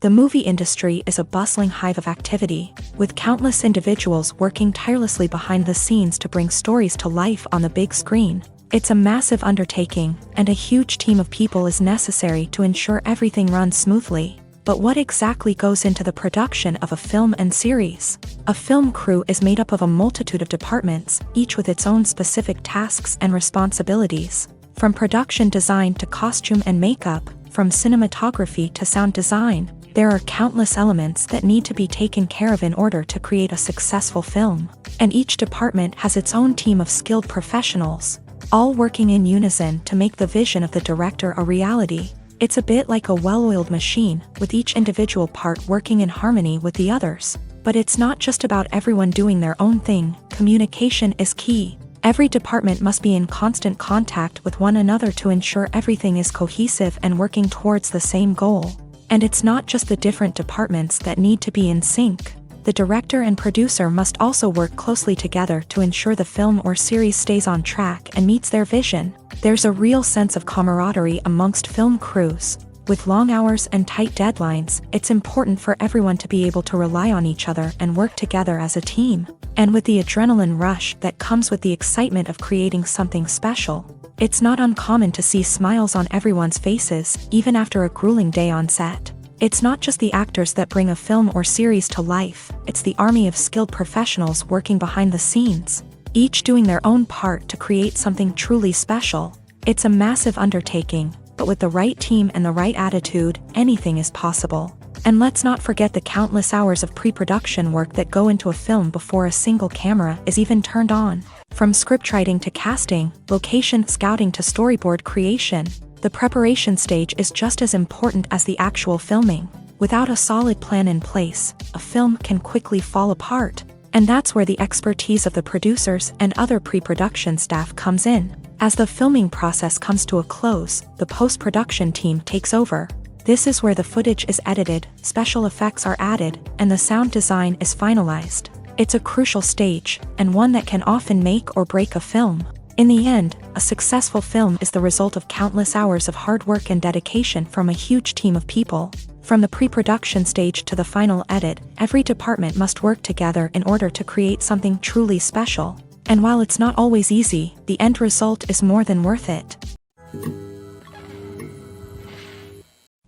The movie industry is a bustling hive of activity, with countless individuals working tirelessly behind the scenes to bring stories to life on the big screen. It's a massive undertaking, and a huge team of people is necessary to ensure everything runs smoothly. But what exactly goes into the production of a film and series? A film crew is made up of a multitude of departments, each with its own specific tasks and responsibilities. From production design to costume and makeup, from cinematography to sound design, there are countless elements that need to be taken care of in order to create a successful film. And each department has its own team of skilled professionals, all working in unison to make the vision of the director a reality. It's a bit like a well-oiled machine, with each individual part working in harmony with the others. But it's not just about everyone doing their own thing. Communication is key. Every department must be in constant contact with one another to ensure everything is cohesive and working towards the same goal. And it's not just the different departments that need to be in sync. The director and producer must also work closely together to ensure the film or series stays on track and meets their vision. There's a real sense of camaraderie amongst film crews. With long hours and tight deadlines, it's important for everyone to be able to rely on each other and work together as a team. And with the adrenaline rush that comes with the excitement of creating something special, it's not uncommon to see smiles on everyone's faces, even after a grueling day on set. It's not just the actors that bring a film or series to life, it's the army of skilled professionals working behind the scenes, each doing their own part to create something truly special. It's a massive undertaking, but with the right team and the right attitude, anything is possible. And let's not forget the countless hours of pre-production work that go into a film before a single camera is even turned on. From scriptwriting to casting, location scouting to storyboard creation, the preparation stage is just as important as the actual filming. Without a solid plan in place, a film can quickly fall apart. And that's where the expertise of the producers and other pre-production staff comes in. As the filming process comes to a close, the post-production team takes over. This is where the footage is edited, special effects are added, and the sound design is finalized. It's a crucial stage, and one that can often make or break a film. In the end, a successful film is the result of countless hours of hard work and dedication from a huge team of people. From the pre-production stage to the final edit, every department must work together in order to create something truly special. And while it's not always easy, the end result is more than worth it.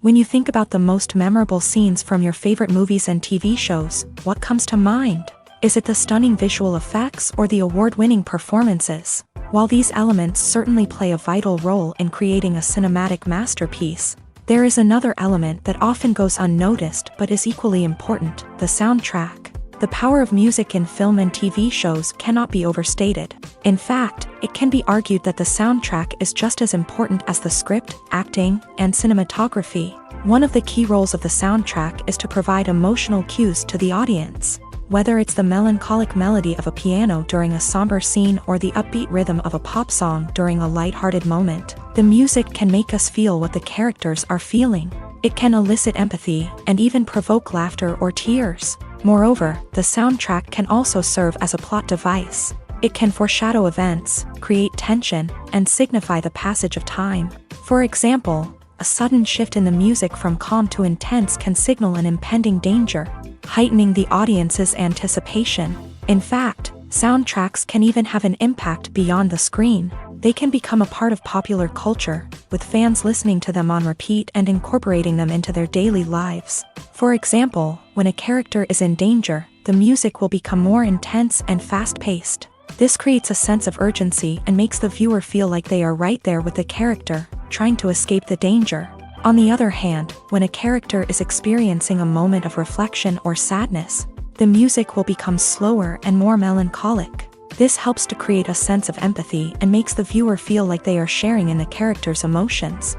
When you think about the most memorable scenes from your favorite movies and TV shows, what comes to mind? Is it the stunning visual effects or the award-winning performances? While these elements certainly play a vital role in creating a cinematic masterpiece, There is another element that often goes unnoticed but is equally important: the soundtrack. The power of music in film and TV shows cannot be overstated. In fact, it can be argued that the soundtrack is just as important as the script, acting, and cinematography. One of the key roles of the soundtrack is to provide emotional cues to the audience. Whether it's the melancholic melody of a piano during a somber scene or the upbeat rhythm of a pop song during a lighthearted moment, the music can make us feel what the characters are feeling. It can elicit empathy and even provoke laughter or tears. Moreover, the soundtrack can also serve as a plot device. It can foreshadow events, create tension, and signify the passage of time. For example, a sudden shift in the music from calm to intense can signal an impending danger, heightening the audience's anticipation. In fact, soundtracks can even have an impact beyond the screen. They can become a part of popular culture, with fans listening to them on repeat and incorporating them into their daily lives. For example, when a character is in danger, the music will become more intense and fast-paced. This creates a sense of urgency and makes the viewer feel like they are right there with the character, trying to escape the danger. On the other hand, when a character is experiencing a moment of reflection or sadness, the music will become slower and more melancholic. This helps to create a sense of empathy and makes the viewer feel like they are sharing in the character's emotions.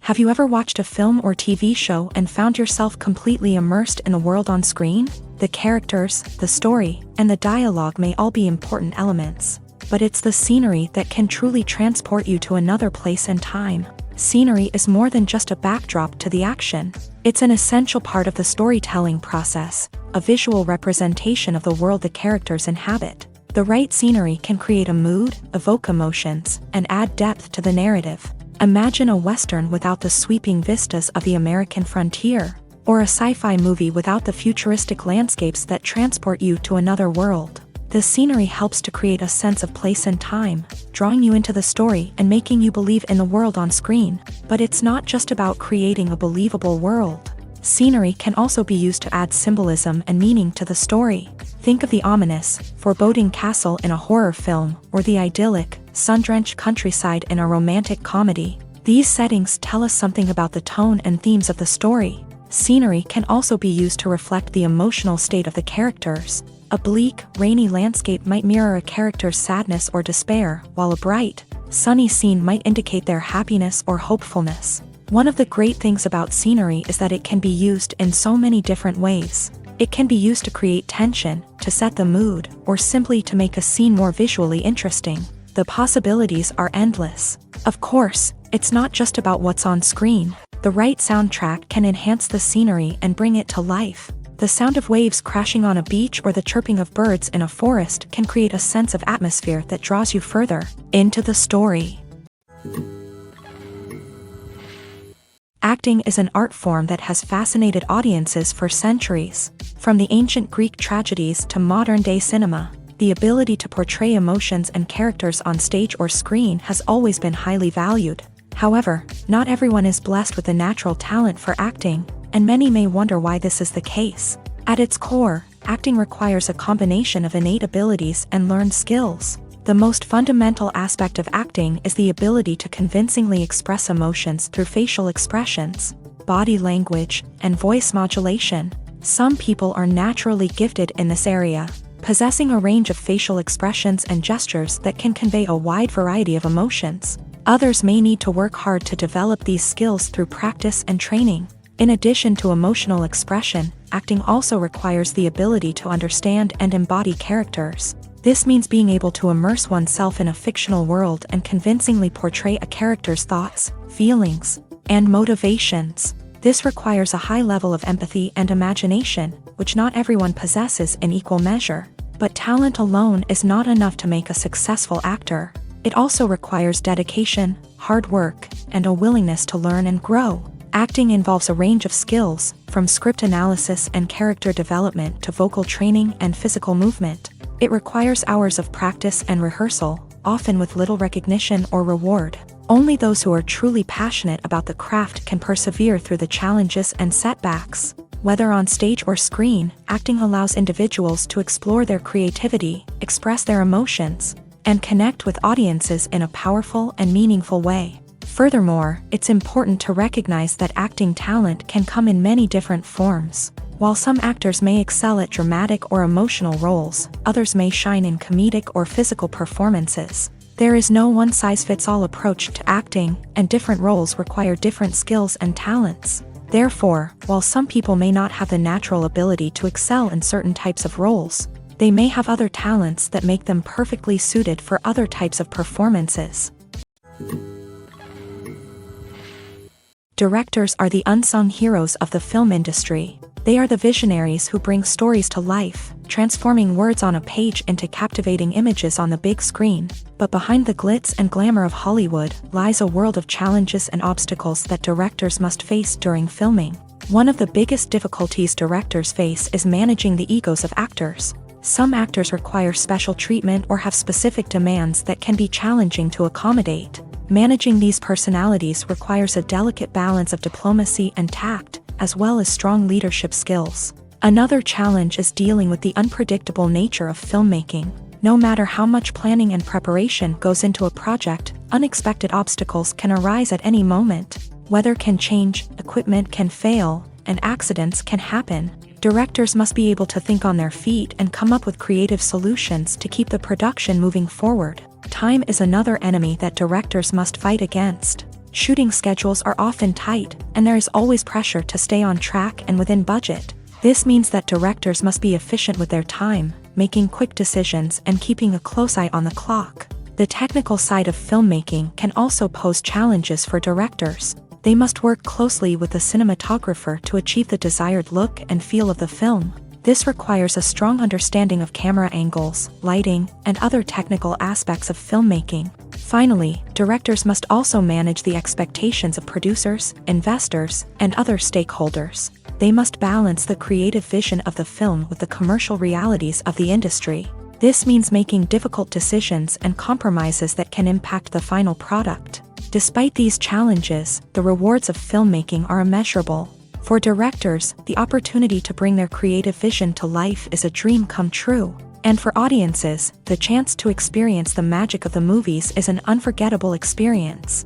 Have you ever watched a film or TV show and found yourself completely immersed in the world on screen? The characters, the story, and the dialogue may all be important elements, but it's the scenery that can truly transport you to another place and time. Scenery is more than just a backdrop to the action. It's an essential part of the storytelling process, a visual representation of the world the characters inhabit. The right scenery can create a mood, evoke emotions, and add depth to the narrative. Imagine a Western without the sweeping vistas of the American frontier, or a sci-fi movie without the futuristic landscapes that transport you to another world. The scenery helps to create a sense of place and time, drawing you into the story and making you believe in the world on screen. But it's not just about creating a believable world. Scenery can also be used to add symbolism and meaning to the story. Think of the ominous, foreboding castle in a horror film, or the idyllic, sun-drenched countryside in a romantic comedy. These settings tell us something about the tone and themes of the story. Scenery can also be used to reflect the emotional state of the characters. A bleak, rainy landscape might mirror a character's sadness or despair, while a bright, sunny scene might indicate their happiness or hopefulness. One of the great things about scenery is that it can be used in so many different ways. It can be used to create tension, to set the mood, or simply to make a scene more visually interesting. The possibilities are endless. Of course, it's not just about what's on screen. The right soundtrack can enhance the scenery and bring it to life. The sound of waves crashing on a beach or the chirping of birds in a forest can create a sense of atmosphere that draws you further into the story. Acting is an art form that has fascinated audiences for centuries. From the ancient Greek tragedies to modern-day cinema, the ability to portray emotions and characters on stage or screen has always been highly valued. However, not everyone is blessed with a natural talent for acting, and many may wonder why this is the case. At its core, acting requires a combination of innate abilities and learned skills. The most fundamental aspect of acting is the ability to convincingly express emotions through facial expressions, body language, and voice modulation. Some people are naturally gifted in this area, possessing a range of facial expressions and gestures that can convey a wide variety of emotions. Others may need to work hard to develop these skills through practice and training. In addition to emotional expression, acting also requires the ability to understand and embody characters. This means being able to immerse oneself in a fictional world and convincingly portray a character's thoughts, feelings, and motivations. This requires a high level of empathy and imagination, which not everyone possesses in equal measure. But talent alone is not enough to make a successful actor. It also requires dedication, hard work, and a willingness to learn and grow. Acting involves a range of skills, from script analysis and character development to vocal training and physical movement. It requires hours of practice and rehearsal, often with little recognition or reward. Only those who are truly passionate about the craft can persevere through the challenges and setbacks. Whether on stage or screen, acting allows individuals to explore their creativity, express their emotions, and connect with audiences in a powerful and meaningful way. Furthermore, it's important to recognize that acting talent can come in many different forms. While some actors may excel at dramatic or emotional roles, others may shine in comedic or physical performances. There is no one-size-fits-all approach to acting, and different roles require different skills and talents. Therefore, while some people may not have the natural ability to excel in certain types of roles, they may have other talents that make them perfectly suited for other types of performances. Directors are the unsung heroes of the film industry. They are the visionaries who bring stories to life, transforming words on a page into captivating images on the big screen. But behind the glitz and glamour of Hollywood lies a world of challenges and obstacles that directors must face during filming. One of the biggest difficulties directors face is managing the egos of actors. Some actors require special treatment or have specific demands that can be challenging to accommodate. Managing these personalities requires a delicate balance of diplomacy and tact, as well as strong leadership skills. Another challenge is dealing with the unpredictable nature of filmmaking. No matter how much planning and preparation goes into a project, unexpected obstacles can arise at any moment. Weather can change, equipment can fail, and accidents can happen. Directors must be able to think on their feet and come up with creative solutions to keep the production moving forward. Time is another enemy that directors must fight against. Shooting schedules are often tight, and there is always pressure to stay on track and within budget. This means that directors must be efficient with their time, making quick decisions and keeping a close eye on the clock. The technical side of filmmaking can also pose challenges for directors. They must work closely with the cinematographer to achieve the desired look and feel of the film. This requires a strong understanding of camera angles, lighting, and other technical aspects of filmmaking. Finally, directors must also manage the expectations of producers, investors, and other stakeholders. They must balance the creative vision of the film with the commercial realities of the industry. This means making difficult decisions and compromises that can impact the final product. Despite these challenges, the rewards of filmmaking are immeasurable. For directors, the opportunity to bring their creative vision to life is a dream come true. And for audiences, the chance to experience the magic of the movies is an unforgettable experience.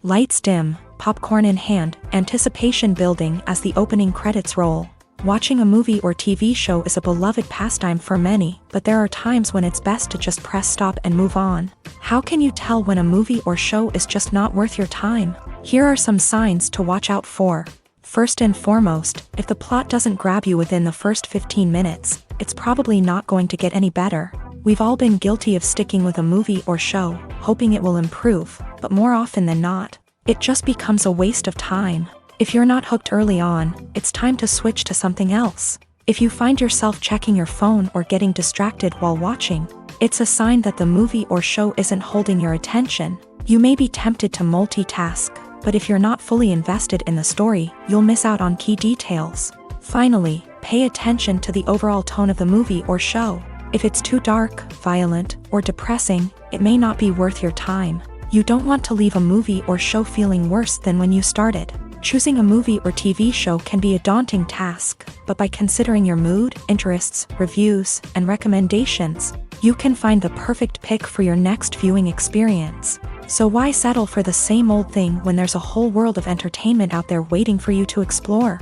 Lights dim, popcorn in hand, anticipation building as the opening credits roll. Watching a movie or TV show is a beloved pastime for many, but there are times when it's best to just press stop and move on. How can you tell when a movie or show is just not worth your time? Here are some signs to watch out for. First and foremost, if the plot doesn't grab you within the first 15 minutes, it's probably not going to get any better. We've all been guilty of sticking with a movie or show, hoping it will improve, but more often than not, it just becomes a waste of time. If you're not hooked early on, it's time to switch to something else. If you find yourself checking your phone or getting distracted while watching, it's a sign that the movie or show isn't holding your attention. You may be tempted to multitask, but if you're not fully invested in the story, you'll miss out on key details. Finally, pay attention to the overall tone of the movie or show. If it's too dark, violent, or depressing, it may not be worth your time. You don't want to leave a movie or show feeling worse than when you started. Choosing a movie or TV show can be a daunting task, but by considering your mood, interests, reviews, and recommendations, you can find the perfect pick for your next viewing experience. So why settle for the same old thing when there's a whole world of entertainment out there waiting for you to explore?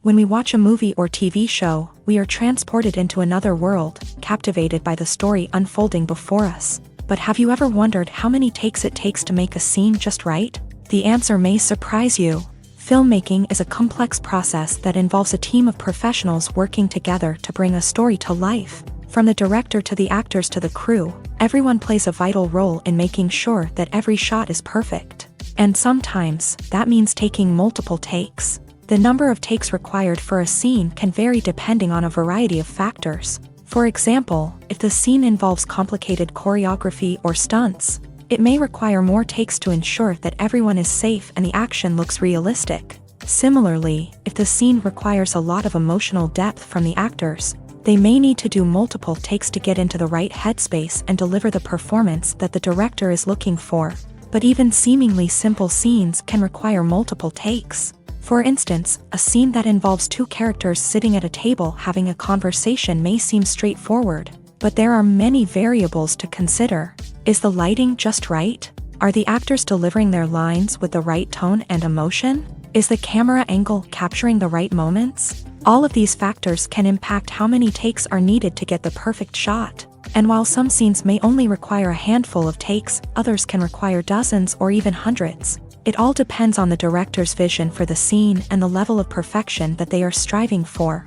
When we watch a movie or TV show, we are transported into another world, captivated by the story unfolding before us. But have you ever wondered how many takes it takes to make a scene just right? The answer may surprise you. Filmmaking is a complex process that involves a team of professionals working together to bring a story to life. From the director to the actors to the crew, everyone plays a vital role in making sure that every shot is perfect. And sometimes, that means taking multiple takes. The number of takes required for a scene can vary depending on a variety of factors. For example, if the scene involves complicated choreography or stunts, it may require more takes to ensure that everyone is safe and the action looks realistic. Similarly, if the scene requires a lot of emotional depth from the actors, they may need to do multiple takes to get into the right headspace and deliver the performance that the director is looking for. But even seemingly simple scenes can require multiple takes. For instance, a scene that involves two characters sitting at a table having a conversation may seem straightforward, but there are many variables to consider. Is the lighting just right? Are the actors delivering their lines with the right tone and emotion? Is the camera angle capturing the right moments? All of these factors can impact how many takes are needed to get the perfect shot. And while some scenes may only require a handful of takes, others can require dozens or even hundreds. It all depends on the director's vision for the scene and the level of perfection that they are striving for.